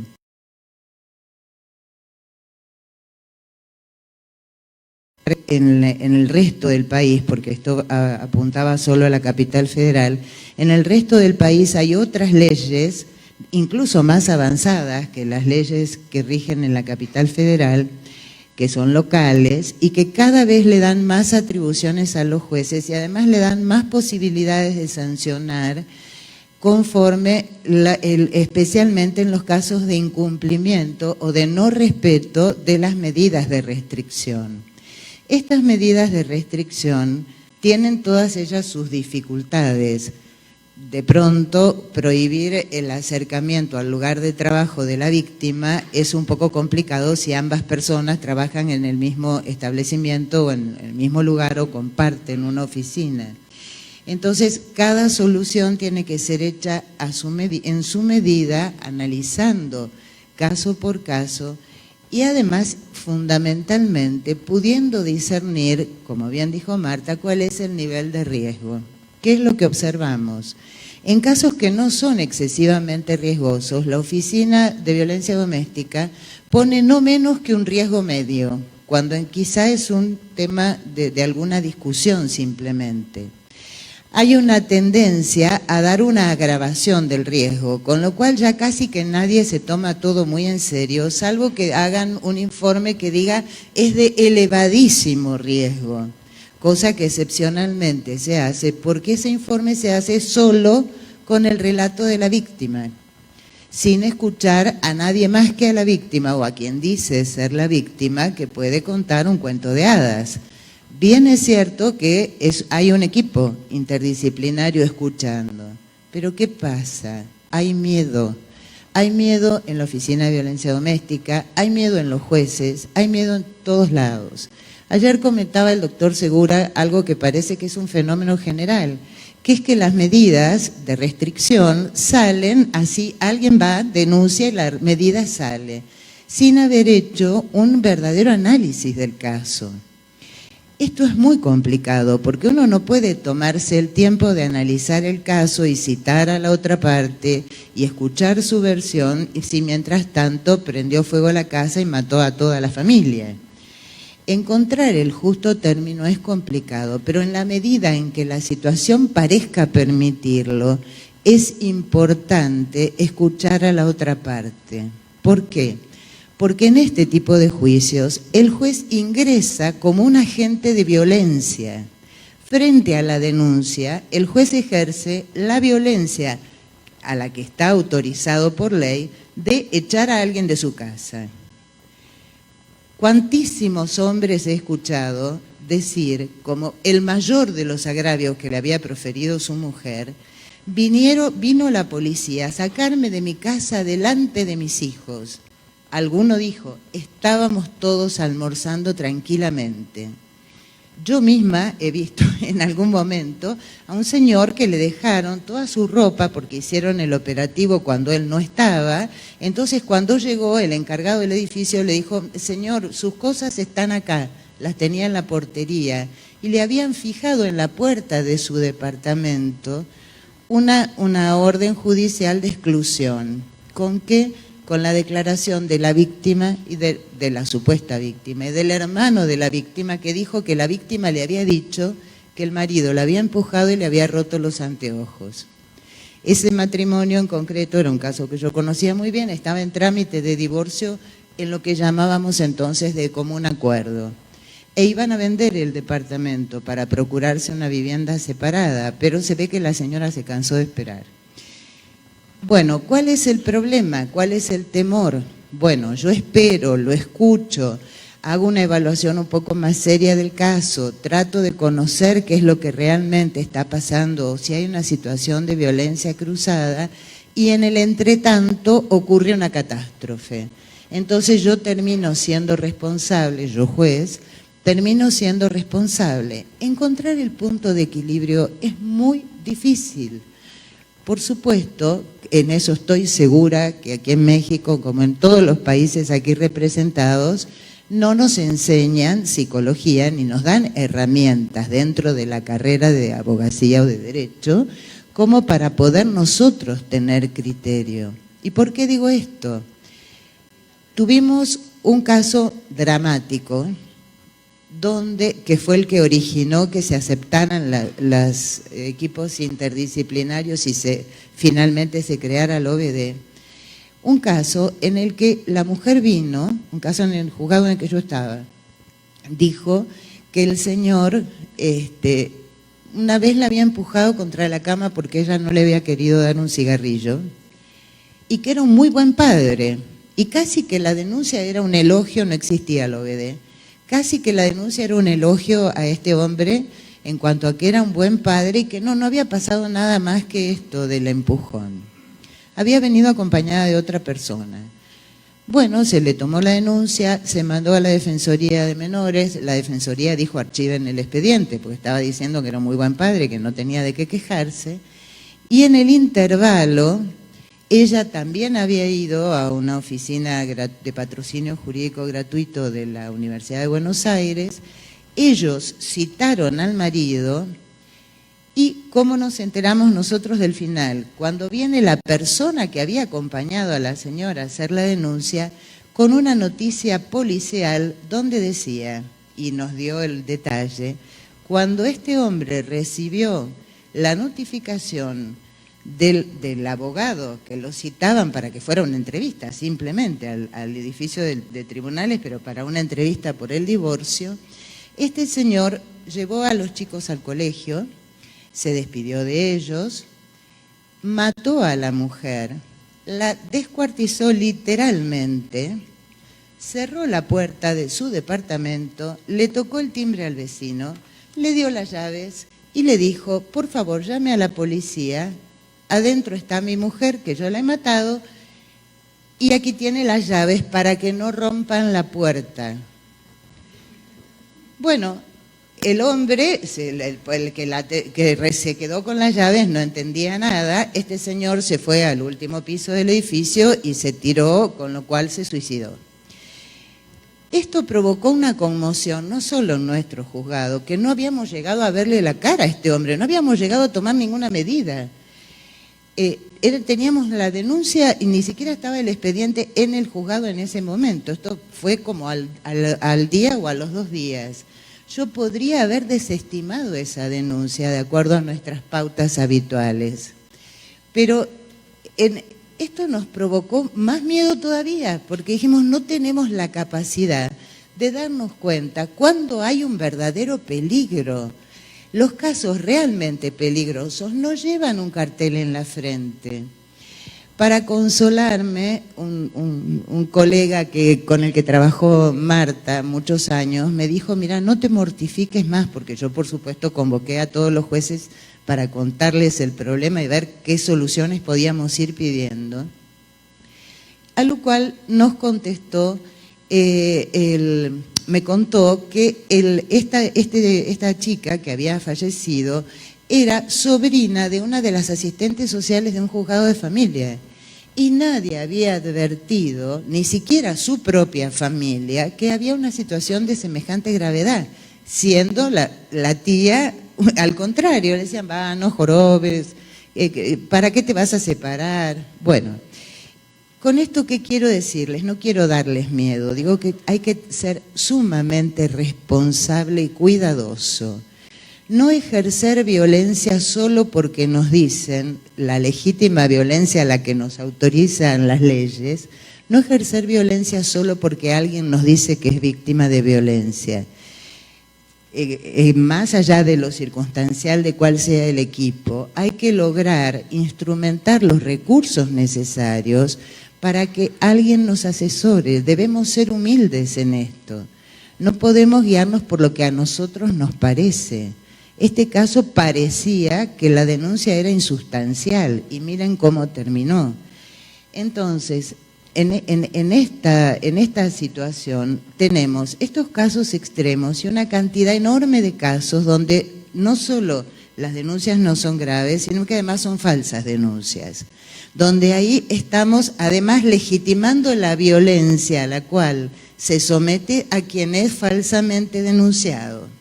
En el resto del país, porque esto apuntaba solo a la capital federal, en el resto del país hay otras leyes incluso más avanzadas que las leyes que rigen en la capital federal, que son locales y que cada vez le dan más atribuciones a los jueces y además le dan más posibilidades de sancionar conforme, especialmente en los casos de incumplimiento o de no respeto de las medidas de restricción. Estas medidas de restricción tienen todas ellas sus dificultades. De pronto, prohibir el acercamiento al lugar de trabajo de la víctima es un poco complicado si ambas personas trabajan en el mismo establecimiento o en el mismo lugar o comparten una oficina. Entonces, cada solución tiene que ser hecha en su medida, analizando caso por caso y además, fundamentalmente, pudiendo discernir, como bien dijo Marta, cuál es el nivel de riesgo. ¿Qué es lo que observamos? En casos que no son excesivamente riesgosos, la Oficina de Violencia Doméstica pone no menos que un riesgo medio, cuando quizá es un tema de alguna discusión simplemente. Hay una tendencia a dar una agravación del riesgo, con lo cual ya casi que nadie se toma todo muy en serio, salvo que hagan un informe que diga es de elevadísimo riesgo. Cosa que excepcionalmente se hace porque ese informe se hace solo con el relato de la víctima, sin escuchar a nadie más que a la víctima o a quien dice ser la víctima que puede contar un cuento de hadas. Bien es cierto que hay un equipo interdisciplinario escuchando, pero ¿qué pasa? Hay miedo. Hay miedo en la Oficina de Violencia Doméstica, hay miedo en los jueces, hay miedo en todos lados. Ayer comentaba el doctor Segura algo que parece que es un fenómeno general, que es que las medidas de restricción salen así, alguien va, denuncia y la medida sale, sin haber hecho un verdadero análisis del caso. Esto es muy complicado porque uno no puede tomarse el tiempo de analizar el caso y citar a la otra parte y escuchar su versión y si mientras tanto prendió fuego a la casa y mató a toda la familia. Encontrar el justo término es complicado, pero en la medida en que la situación parezca permitirlo, es importante escuchar a la otra parte. ¿Por qué? Porque en este tipo de juicios el juez ingresa como un agente de violencia. Frente a la denuncia, el juez ejerce la violencia a la que está autorizado por ley de echar a alguien de su casa. Cuantísimos hombres he escuchado decir, como el mayor de los agravios que le había proferido su mujer, vino la policía a sacarme de mi casa delante de mis hijos. Alguno dijo, estábamos todos almorzando tranquilamente. Yo misma he visto en algún momento a un señor que le dejaron toda su ropa porque hicieron el operativo cuando él no estaba. Entonces cuando llegó el encargado del edificio le dijo, señor, sus cosas están acá, las tenía en la portería, y le habían fijado en la puerta de su departamento una orden judicial de exclusión. ¿Con qué? Con la declaración de la víctima y de la supuesta víctima, y del hermano de la víctima, que dijo que la víctima le había dicho que el marido la había empujado y le había roto los anteojos. Ese matrimonio en concreto era un caso que yo conocía muy bien, estaba en trámite de divorcio en lo que llamábamos entonces de común acuerdo. E iban a vender el departamento para procurarse una vivienda separada, pero se ve que la señora se cansó de esperar. Bueno, ¿cuál es el problema? ¿Cuál es el temor? Bueno, yo espero, lo escucho, hago una evaluación un poco más seria del caso, trato de conocer qué es lo que realmente está pasando, o si hay una situación de violencia cruzada, y en el entretanto ocurre una catástrofe. Entonces yo termino siendo responsable, yo juez, termino siendo responsable. Encontrar el punto de equilibrio es muy difícil. Por supuesto, en eso estoy segura que aquí en México, como en todos los países aquí representados, no nos enseñan psicología ni nos dan herramientas dentro de la carrera de abogacía o de derecho como para poder nosotros tener criterio. ¿Y por qué digo esto? Tuvimos un caso dramático que fue el que originó que se aceptaran los equipos interdisciplinarios y finalmente se creara el OVD. Un caso en el que la mujer vino, un caso en el juzgado en el que yo estaba, dijo que el señor una vez la había empujado contra la cama porque ella no le había querido dar un cigarrillo y que era un muy buen padre, y casi que la denuncia era un elogio, no existía el OVD. Casi que la denuncia era un elogio a este hombre en cuanto a que era un buen padre y que no había pasado nada más que esto del empujón. Había venido acompañada de otra persona. Bueno, se le tomó la denuncia, se mandó a la Defensoría de Menores, la Defensoría dijo archiven el expediente, porque estaba diciendo que era un muy buen padre, que no tenía de qué quejarse, y en el intervalo ella también había ido a una oficina de patrocinio jurídico gratuito de la Universidad de Buenos Aires. Ellos citaron al marido y ¿cómo nos enteramos nosotros del final? Cuando viene la persona que había acompañado a la señora a hacer la denuncia con una noticia policial donde decía, y nos dio el detalle, cuando este hombre recibió la notificación del abogado que lo citaban para que fuera una entrevista, simplemente al edificio de tribunales, pero para una entrevista por el divorcio, este señor llevó a los chicos al colegio, se despidió de ellos, mató a la mujer, la descuartizó literalmente, cerró la puerta de su departamento, le tocó el timbre al vecino, le dio las llaves y le dijo, por favor, llame a la policía, adentro está mi mujer, que yo la he matado, y aquí tiene las llaves para que no rompan la puerta. Bueno, el hombre, el que se quedó con las llaves, no entendía nada. Este señor se fue al último piso del edificio y se tiró, con lo cual se suicidó. Esto provocó una conmoción, no solo en nuestro juzgado, que no habíamos llegado a verle la cara a este hombre, no habíamos llegado a tomar ninguna medida. Teníamos la denuncia y ni siquiera estaba el expediente en el juzgado en ese momento. Esto fue como al día o a los 2 días. Yo podría haber desestimado esa denuncia de acuerdo a nuestras pautas habituales. Pero esto nos provocó más miedo todavía, porque dijimos no tenemos la capacidad de darnos cuenta cuando hay un verdadero peligro. Los casos realmente peligrosos no llevan un cartel en la frente. Para consolarme, un colega con el que trabajó Marta muchos años me dijo, mira, no te mortifiques más, porque yo por supuesto convoqué a todos los jueces para contarles el problema y ver qué soluciones podíamos ir pidiendo. A lo cual nos contestó me contó que esta chica que había fallecido era sobrina de una de las asistentes sociales de un juzgado de familia. Y nadie había advertido, ni siquiera su propia familia, que había una situación de semejante gravedad, siendo la tía, al contrario, le decían, va, no jorobes, ¿para qué te vas a separar? Bueno, con esto, ¿qué quiero decirles? No quiero darles miedo, digo que hay que ser sumamente responsable y cuidadoso. No ejercer violencia solo porque nos dicen la legítima violencia a la que nos autorizan las leyes, no ejercer violencia solo porque alguien nos dice que es víctima de violencia. Más allá de lo circunstancial de cuál sea el equipo, hay que lograr instrumentar los recursos necesarios para que alguien nos asesore. Debemos ser humildes en esto. No podemos guiarnos por lo que a nosotros nos parece. Este caso parecía que la denuncia era insustancial y miren cómo terminó. Entonces, en esta situación tenemos estos casos extremos y una cantidad enorme de casos donde no solo las denuncias no son graves, sino que además son falsas denuncias, donde ahí estamos además legitimando la violencia a la cual se somete a quien es falsamente denunciado.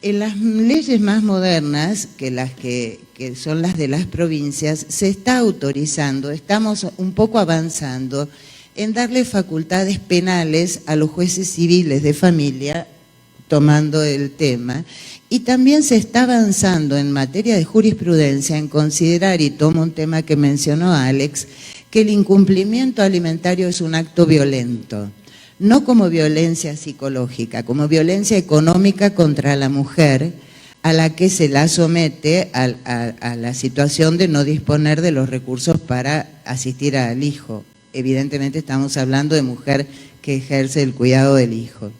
En las leyes más modernas, que son las de las provincias, se está autorizando, estamos un poco avanzando en darle facultades penales a los jueces civiles de familia, tomando el tema, y también se está avanzando en materia de jurisprudencia en considerar, y tomo un tema que mencionó Alex, que el incumplimiento alimentario es un acto violento. No como violencia psicológica, como violencia económica contra la mujer a la que se la somete a la situación de no disponer de los recursos para asistir al hijo. Evidentemente estamos hablando de mujer que ejerce el cuidado del hijo.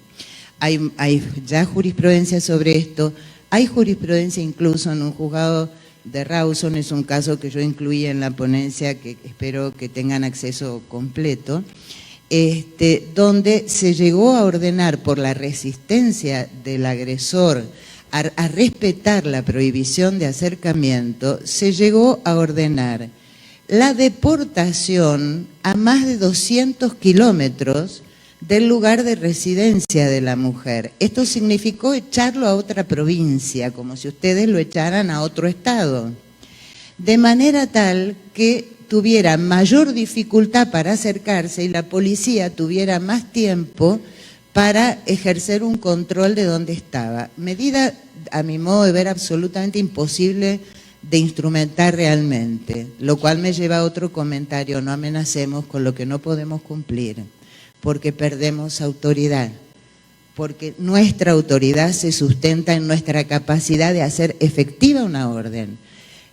Hay ya jurisprudencia sobre esto, hay jurisprudencia incluso en un juzgado de Rawson, es un caso que yo incluí en la ponencia que espero que tengan acceso completo, donde se llegó a ordenar por la resistencia del agresor a respetar la prohibición de acercamiento, se llegó a ordenar la deportación a más de 200 kilómetros del lugar de residencia de la mujer. Esto significó echarlo a otra provincia, como si ustedes lo echaran a otro estado, de manera tal que tuviera mayor dificultad para acercarse y la policía tuviera más tiempo para ejercer un control de dónde estaba. Medida, a mi modo de ver, absolutamente imposible de instrumentar realmente, lo cual me lleva a otro comentario: no amenacemos con lo que no podemos cumplir, porque perdemos autoridad, porque nuestra autoridad se sustenta en nuestra capacidad de hacer efectiva una orden.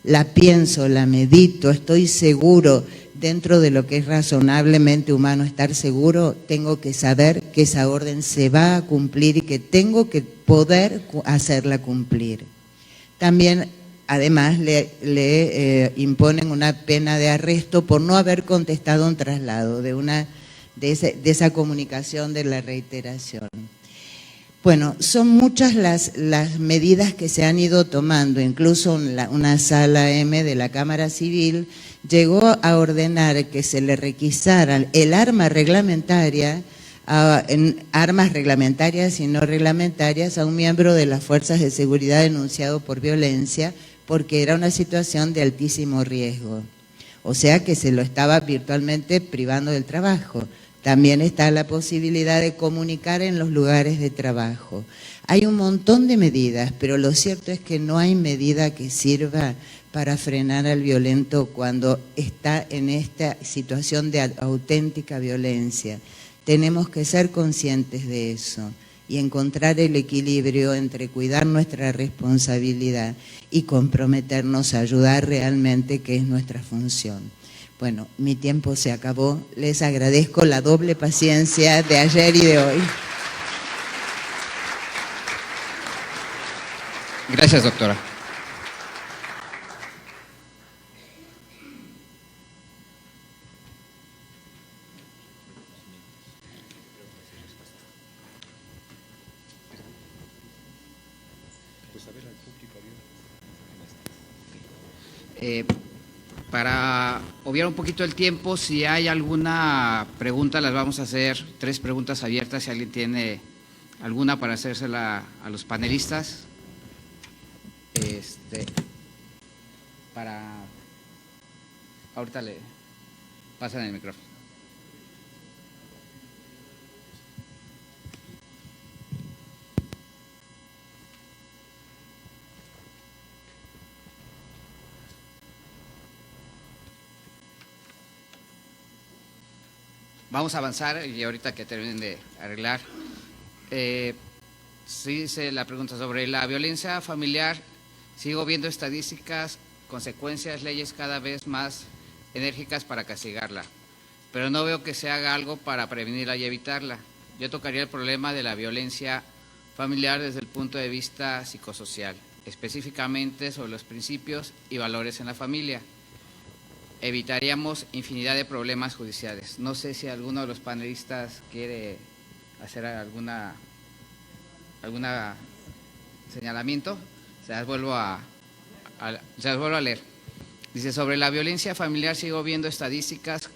La pienso, la medito, estoy seguro, dentro de lo que es razonablemente humano estar seguro, tengo que saber que esa orden se va a cumplir y que tengo que poder hacerla cumplir. También, además, le imponen una pena de arresto por no haber contestado un traslado de esa comunicación de la reiteración. Bueno, son muchas las medidas que se han ido tomando, incluso una sala M de la Cámara Civil llegó a ordenar que se le requisaran el arma reglamentaria, armas reglamentarias y no reglamentarias a un miembro de las fuerzas de seguridad denunciado por violencia, porque era una situación de altísimo riesgo. O sea que se lo estaba virtualmente privando del trabajo. También está la posibilidad de comunicar en los lugares de trabajo. Hay un montón de medidas, pero lo cierto es que no hay medida que sirva para frenar al violento cuando está en esta situación de auténtica violencia. Tenemos que ser conscientes de eso y encontrar el equilibrio entre cuidar nuestra responsabilidad y comprometernos a ayudar realmente, que es nuestra función. Bueno, mi tiempo se acabó. Les agradezco la doble paciencia de ayer y de hoy. Gracias, doctora. Para obviar un poquito el tiempo, si hay alguna pregunta, las vamos a hacer 3 preguntas abiertas, si alguien tiene alguna para hacérsela a los panelistas. Ahorita le pasan el micrófono. Vamos a avanzar y ahorita que terminen de arreglar. Sí, la pregunta sobre la violencia familiar. Sigo viendo estadísticas, consecuencias, leyes cada vez más enérgicas para castigarla, pero no veo que se haga algo para prevenirla y evitarla. Yo tocaría el problema de la violencia familiar desde el punto de vista psicosocial, específicamente sobre los principios y valores en la familia. Evitaríamos infinidad de problemas judiciales. No sé si alguno de los panelistas quiere hacer alguna señalamiento. Se las vuelvo a leer. Dice, sobre la violencia familiar sigo viendo estadísticas,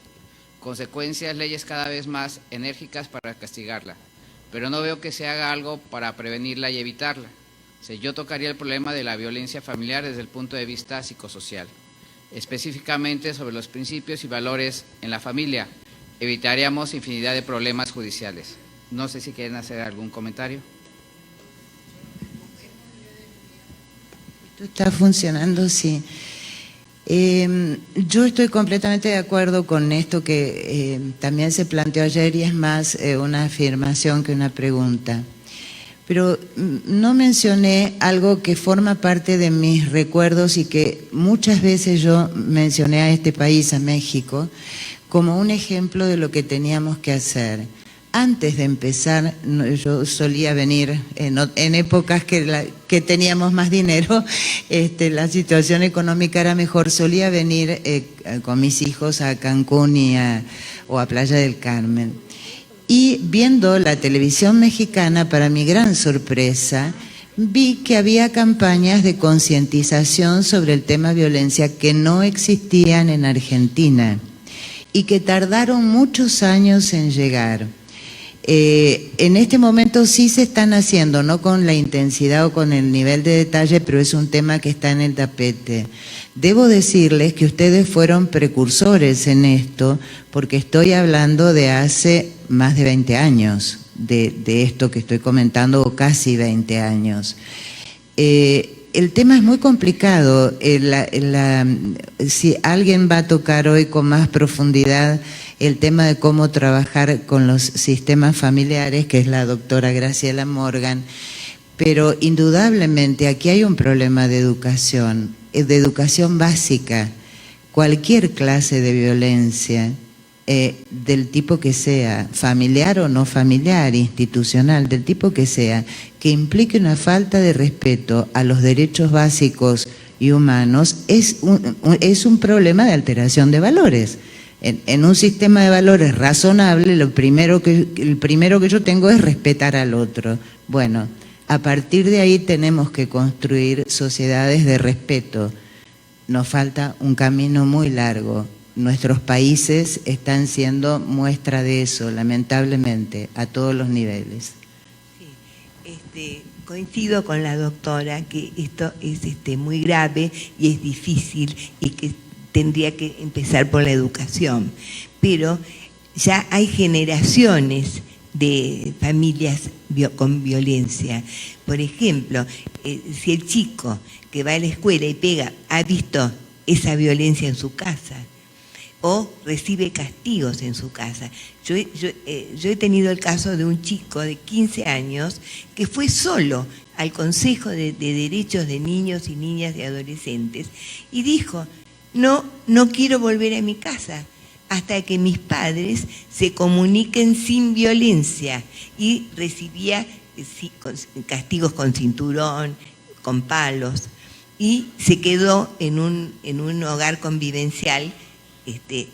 consecuencias, leyes cada vez más enérgicas para castigarla, pero no veo que se haga algo para prevenirla y evitarla. Yo tocaría el problema de la violencia familiar desde el punto de vista psicosocial, específicamente sobre los principios y valores en la familia. Evitaríamos infinidad de problemas judiciales. No sé si quieren hacer algún comentario. Esto está funcionando, sí. Yo estoy completamente de acuerdo con esto que también se planteó ayer y es más una afirmación que una pregunta. Pero no mencioné algo que forma parte de mis recuerdos y que muchas veces yo mencioné a este país, a México, como un ejemplo de lo que teníamos que hacer. Antes de empezar, yo solía venir en épocas que teníamos más dinero, la situación económica era mejor, solía venir con mis hijos a Cancún o a Playa del Carmen. Y viendo la televisión mexicana, para mi gran sorpresa, vi que había campañas de concientización sobre el tema violencia que no existían en Argentina y que tardaron muchos años en llegar. En este momento sí se están haciendo, no con la intensidad o con el nivel de detalle, pero es un tema que está en el tapete. Debo decirles que ustedes fueron precursores en esto, porque estoy hablando de hace más de 20 años, de esto que estoy comentando, o casi 20 años. El tema es muy complicado. Si alguien va a tocar hoy con más profundidad el tema de cómo trabajar con los sistemas familiares, que es la doctora Graciela Morgan, pero indudablemente aquí hay un problema de educación básica. Cualquier clase de violencia, del tipo que sea, familiar o no familiar, institucional, del tipo que sea, que implique una falta de respeto a los derechos básicos y humanos, es un problema de alteración de valores. En un sistema de valores razonable, el primero que yo tengo es respetar al otro. Bueno, a partir de ahí tenemos que construir sociedades de respeto. Nos falta un camino muy largo. Nuestros países están siendo muestra de eso, lamentablemente, a todos los niveles. Sí, coincido con la doctora que esto es muy grave y es difícil y que tendría que empezar por la educación, pero ya hay generaciones de familias con violencia. Por ejemplo, si el chico que va a la escuela y pega ha visto esa violencia en su casa o recibe castigos en su casa. Yo he tenido el caso de un chico de 15 años que fue solo al Consejo de Derechos de Niños y Niñas y Adolescentes y dijo: no quiero volver a mi casa hasta que mis padres se comuniquen sin violencia, y recibía castigos con cinturón, con palos, y se quedó en un hogar convivencial,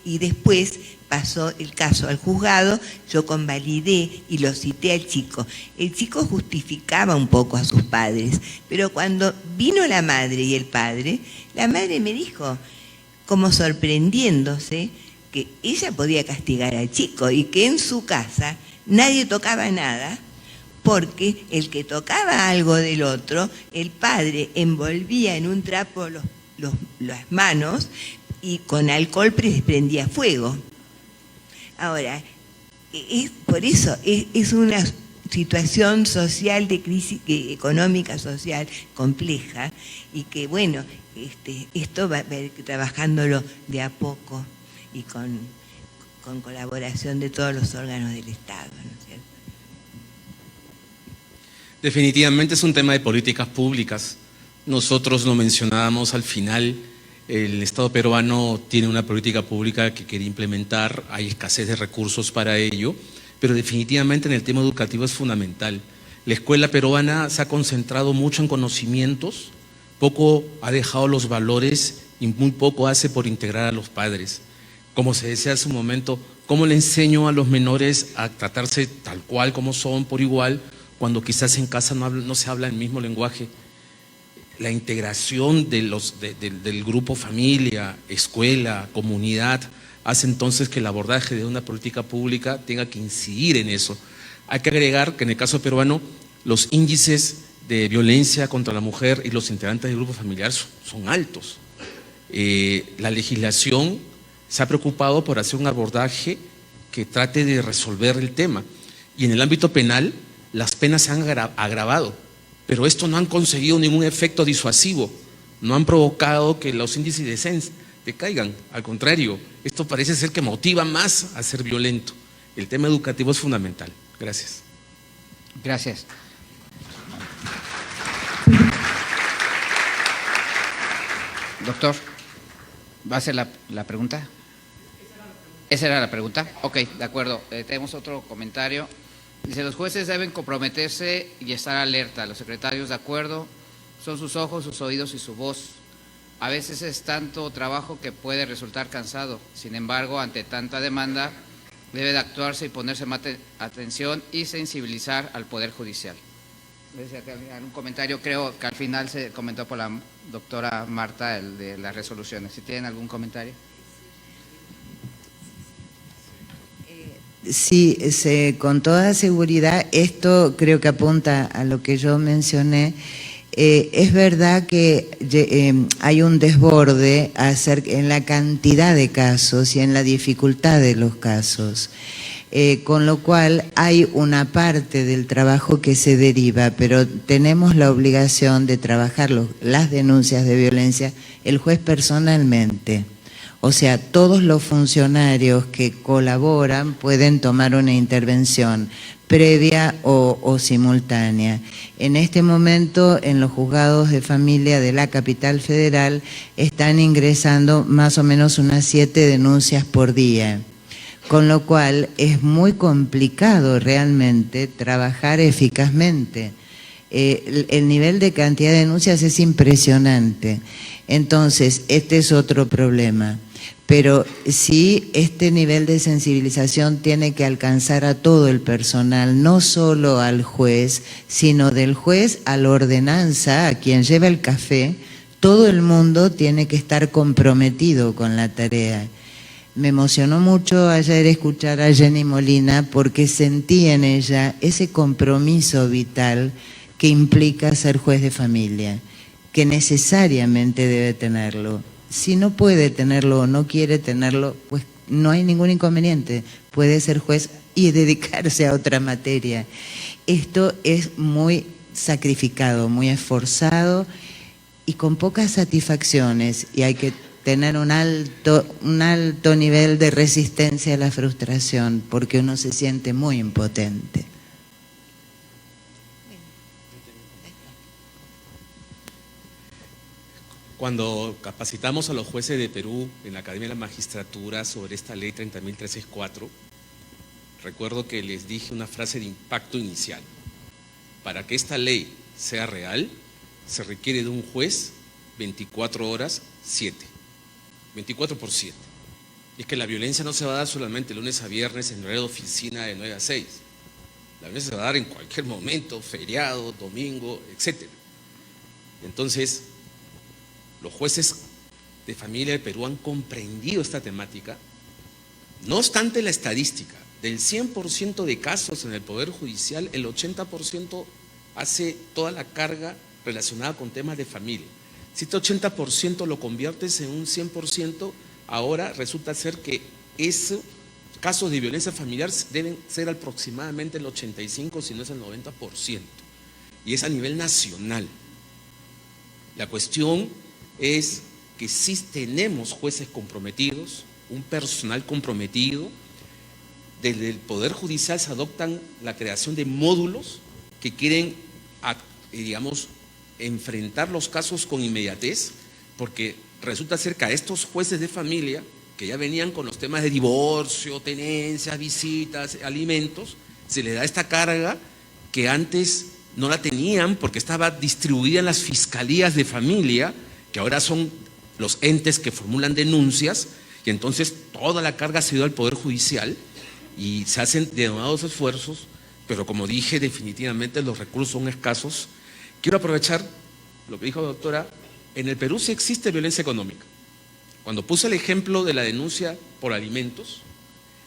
y después pasó el caso al juzgado, yo convalidé y lo cité al chico. El chico justificaba un poco a sus padres, pero cuando vino la madre y el padre, la madre me dijo, como sorprendiéndose, que ella podía castigar al chico y que en su casa nadie tocaba nada, porque el que tocaba algo del otro, el padre envolvía en un trapo las manos y con alcohol prendía fuego. Ahora, por eso es una situación social de crisis económica, social compleja y que, bueno, esto va a ir trabajándolo de a poco y con colaboración de todos los órganos del Estado, ¿no es cierto? Definitivamente es un tema de políticas públicas. Nosotros lo mencionábamos al final, el Estado peruano tiene una política pública que quiere implementar, hay escasez de recursos para ello, pero definitivamente en el tema educativo es fundamental. La escuela peruana se ha concentrado mucho en conocimientos, poco ha dejado los valores y muy poco hace por integrar a los padres. Como se decía hace un momento, ¿cómo le enseño a los menores a tratarse tal cual como son, por igual, cuando quizás en casa no se habla el mismo lenguaje? La integración del grupo familia, escuela, comunidad, hace entonces que el abordaje de una política pública tenga que incidir en eso. Hay que agregar que en el caso peruano los índices de violencia contra la mujer y los integrantes del grupo familiar son altos. La legislación se ha preocupado por hacer un abordaje que trate de resolver el tema. Y en el ámbito penal, las penas se han agravado, pero esto no han conseguido ningún efecto disuasivo, no han provocado que los índices decaigan, al contrario, esto parece ser que motiva más a ser violento. El tema educativo es fundamental. Gracias. Gracias. Doctor, ¿va a hacer la pregunta? ¿Esa era la pregunta? Ok, de acuerdo. Tenemos otro comentario. Dice, los jueces deben comprometerse y estar alerta. Los secretarios, de acuerdo, son sus ojos, sus oídos y su voz. A veces es tanto trabajo que puede resultar cansado. Sin embargo, ante tanta demanda, debe de actuarse y ponerse más atención y sensibilizar al Poder Judicial. Un comentario, creo que al final se comentó por la doctora Marta, el de las resoluciones. ¿Si tienen algún comentario? Sí, con toda seguridad, esto creo que apunta a lo que yo mencioné. Es verdad que hay un desborde en la cantidad de casos y en la dificultad de los casos, con lo cual hay una parte del trabajo que se deriva, pero tenemos la obligación de trabajar las denuncias de violencia, el juez personalmente. O sea, todos los funcionarios que colaboran pueden tomar una intervención previa o simultánea. En este momento, en los juzgados de familia de la capital federal, están ingresando más o menos unas 7 denuncias por día, con lo cual es muy complicado realmente trabajar eficazmente. El nivel de cantidad de denuncias es impresionante. Entonces, este es otro problema. Pero sí, este nivel de sensibilización tiene que alcanzar a todo el personal, no solo al juez, sino del juez a la ordenanza, a quien lleva el café. Todo el mundo tiene que estar comprometido con la tarea. Me emocionó mucho ayer escuchar a Jenny Molina porque sentí en ella ese compromiso vital que implica ser juez de familia, que necesariamente debe tenerlo. Si no puede tenerlo o no quiere tenerlo, pues no hay ningún inconveniente. Puede ser juez y dedicarse a otra materia. Esto es muy sacrificado, muy esforzado y con pocas satisfacciones. Y hay que tener un alto nivel de resistencia a la frustración, porque uno se siente muy impotente. Cuando capacitamos a los jueces de Perú en la Academia de la Magistratura sobre esta ley 30.364, recuerdo que les dije una frase de impacto inicial. Para que esta ley sea real, se requiere de un juez 24 horas, 7. 24 por 7. es que la violencia no se va a dar solamente lunes a viernes en horario de oficina de 9 a 6. La violencia se va a dar en cualquier momento, feriado, domingo, etc. Entonces, los jueces de familia de Perú han comprendido esta temática. No obstante la estadística, del 100% de casos en el Poder Judicial, el 80% hace toda la carga relacionada con temas de familia. Si este 80% lo conviertes en un 100%, ahora resulta ser que esos casos de violencia familiar deben ser aproximadamente el 85%, si no es el 90%. Y es a nivel nacional. La cuestión es que sí tenemos jueces comprometidos, un personal comprometido. Desde el Poder Judicial se adoptan la creación de módulos que quieren, digamos, enfrentar los casos con inmediatez, porque resulta ser que a estos jueces de familia, que ya venían con los temas de divorcio, tenencias, visitas, alimentos, se les da esta carga que antes no la tenían porque estaba distribuida en las fiscalías de familia, que ahora son los entes que formulan denuncias, y entonces toda la carga se dio al Poder Judicial y se hacen denodados esfuerzos, pero como dije, definitivamente los recursos son escasos. Quiero aprovechar lo que dijo la doctora. En el Perú sí existe violencia económica. Cuando puse el ejemplo de la denuncia por alimentos,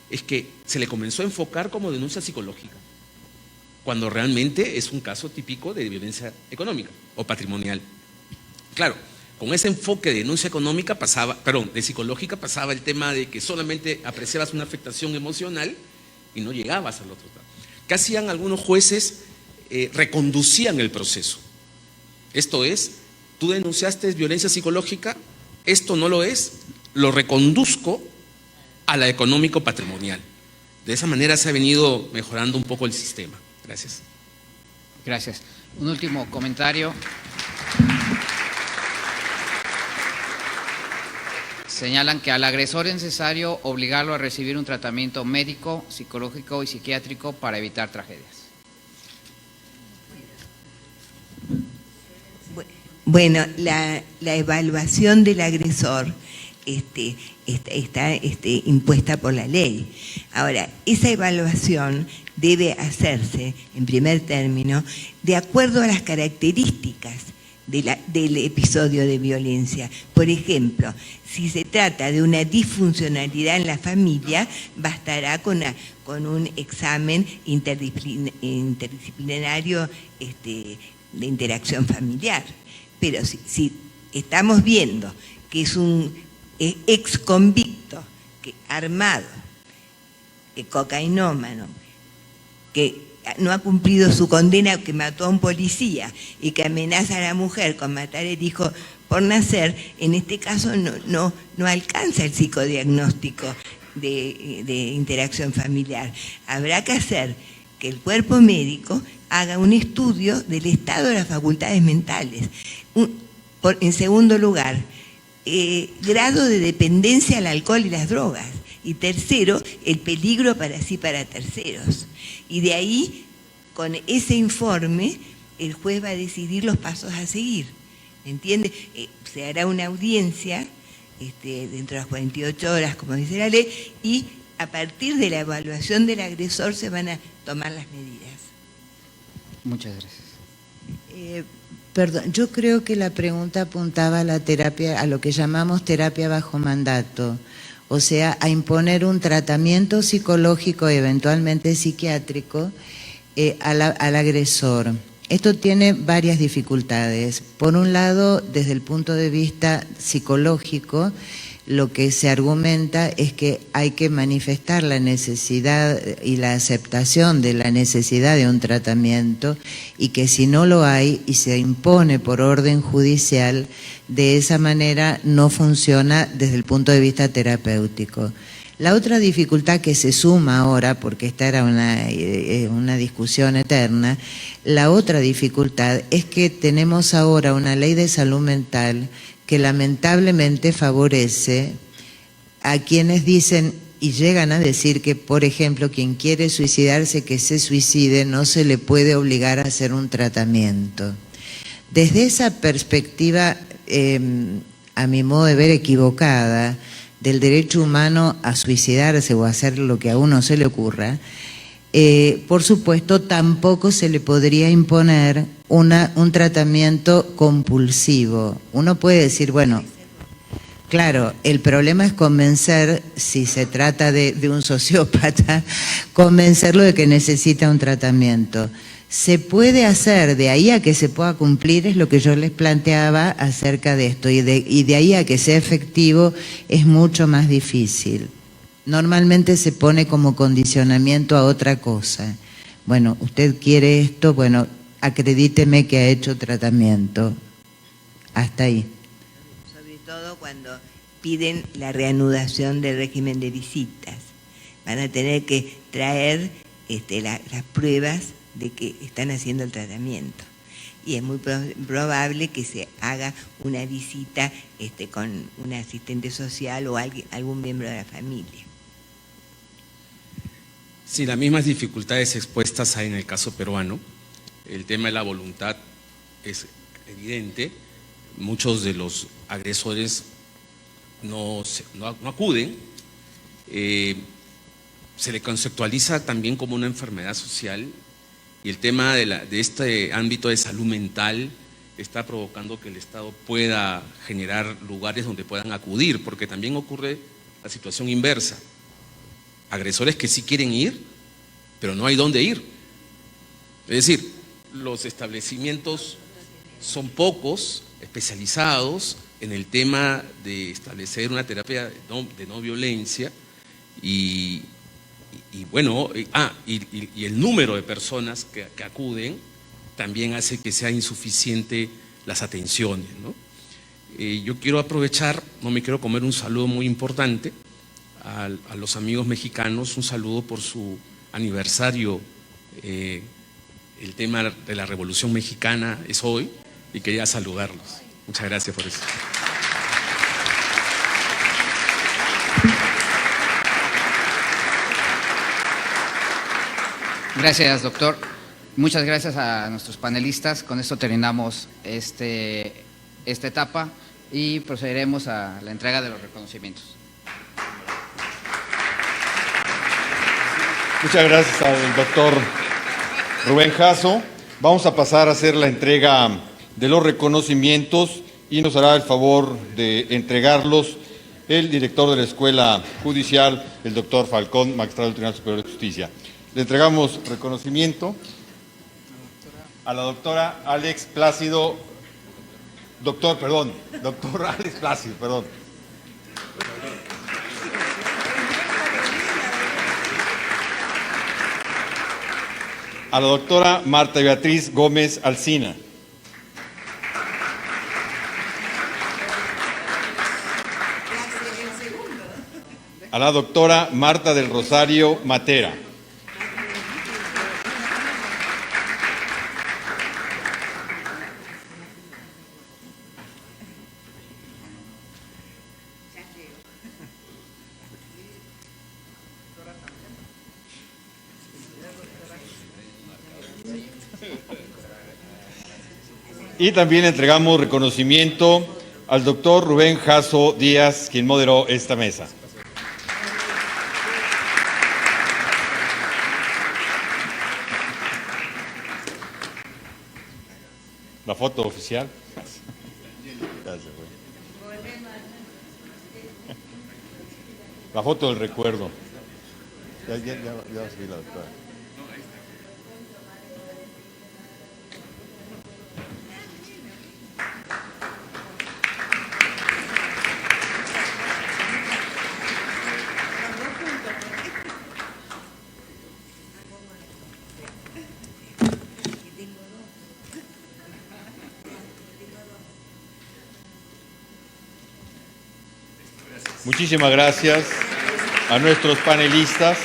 es que se le comenzó a enfocar como denuncia psicológica, cuando realmente es un caso típico de violencia económica o patrimonial. Claro, con ese enfoque de denuncia económica de psicológica pasaba el tema de que solamente apreciabas una afectación emocional y no llegabas al otro tema. ¿Qué hacían algunos jueces? Reconducían el proceso. Esto es, tú denunciaste violencia psicológica, esto no lo es, lo reconduzco a la económico-patrimonial. De esa manera se ha venido mejorando un poco el sistema. Gracias. Gracias. Un último comentario. Señalan que al agresor es necesario obligarlo a recibir un tratamiento médico, psicológico y psiquiátrico para evitar tragedias. Bueno, la evaluación del agresor está impuesta por la ley. Ahora, esa evaluación debe hacerse, en primer término, de acuerdo a las características del episodio de violencia. Por ejemplo, si se trata de una disfuncionalidad en la familia, bastará con un examen interdisciplinario de interacción familiar. Pero si estamos viendo que es un ex convicto, armado, cocainómano, que no ha cumplido su condena, que mató a un policía y que amenaza a la mujer con matar el hijo por nacer, en este caso no alcanza el psicodiagnóstico de interacción familiar. Habrá que hacer que el cuerpo médico haga un estudio del estado de las facultades mentales. En segundo lugar, grado de dependencia al alcohol y las drogas. Y tercero, el peligro para sí, para terceros. Y de ahí, con ese informe, el juez va a decidir los pasos a seguir. ¿Me entiende? Se hará una audiencia dentro de las 48 horas, como dice la ley, y a partir de la evaluación del agresor se van a tomar las medidas. Muchas gracias. Perdón, yo creo que la pregunta apuntaba a la terapia, a lo que llamamos terapia bajo mandato. O sea, a imponer un tratamiento psicológico, eventualmente psiquiátrico, al agresor. Esto tiene varias dificultades. Por un lado, desde el punto de vista psicológico, lo que se argumenta es que hay que manifestar la necesidad y la aceptación de la necesidad de un tratamiento, y que si no lo hay y se impone por orden judicial, de esa manera no funciona desde el punto de vista terapéutico. La otra dificultad que se suma ahora, porque esta era una discusión eterna, la otra dificultad es que tenemos ahora una ley de salud mental que lamentablemente favorece a quienes dicen y llegan a decir que, por ejemplo, quien quiere suicidarse, que se suicide, no se le puede obligar a hacer un tratamiento. Desde esa perspectiva, a mi modo de ver equivocada, del derecho humano a suicidarse o a hacer lo que a uno se le ocurra, por supuesto tampoco se le podría imponer un tratamiento compulsivo. Uno puede decir, bueno, claro, el problema es convencer, si se trata de un sociópata, convencerlo de que necesita un tratamiento. Se puede hacer, de ahí a que se pueda cumplir, es lo que yo les planteaba acerca de esto, y de ahí a que sea efectivo es mucho más difícil. Normalmente se pone como condicionamiento a otra cosa. Bueno, usted quiere esto, bueno, acredíteme que ha hecho tratamiento. Hasta ahí. Sobre todo cuando piden la reanudación del régimen de visitas. Van a tener que traer las pruebas de que están haciendo el tratamiento. Y es muy probable que se haga una visita con un asistente social o algún miembro de la familia. Sí, las mismas dificultades expuestas hay en el caso peruano. El tema de la voluntad es evidente. Muchos de los agresores no acuden. Se le conceptualiza también como una enfermedad social, y el tema de este ámbito de salud mental está provocando que el Estado pueda generar lugares donde puedan acudir, porque también ocurre la situación inversa. Agresores que sí quieren ir, pero no hay dónde ir. Es decir, los establecimientos son pocos, especializados en el tema de establecer una terapia de no violencia, y el número de personas que acuden también hace que sea insuficiente las atenciones, ¿no? Yo quiero aprovechar, no me quiero comer un saludo muy importante a los amigos mexicanos, un saludo por su aniversario. El tema de la Revolución Mexicana es hoy y quería saludarlos. Muchas gracias por eso. Gracias, doctor. Muchas gracias a nuestros panelistas. Con esto terminamos esta etapa y procederemos a la entrega de los reconocimientos. Muchas gracias al doctor Rubén Jasso. Vamos a pasar a hacer la entrega de los reconocimientos y nos hará el favor de entregarlos el director de la Escuela Judicial, el doctor Falcón, magistrado del Tribunal Superior de Justicia. Le entregamos reconocimiento a la doctora Alex Plácido, doctor Alex Plácido, perdón. A la doctora Marta Beatriz Gómez Alsina. A la doctora Marta del Rosario Matera. Y también entregamos reconocimiento al doctor Rubén Jasso Díaz, quien moderó esta mesa. La foto oficial. La foto del recuerdo. Ya subí la doctora. Muchísimas gracias a nuestros panelistas.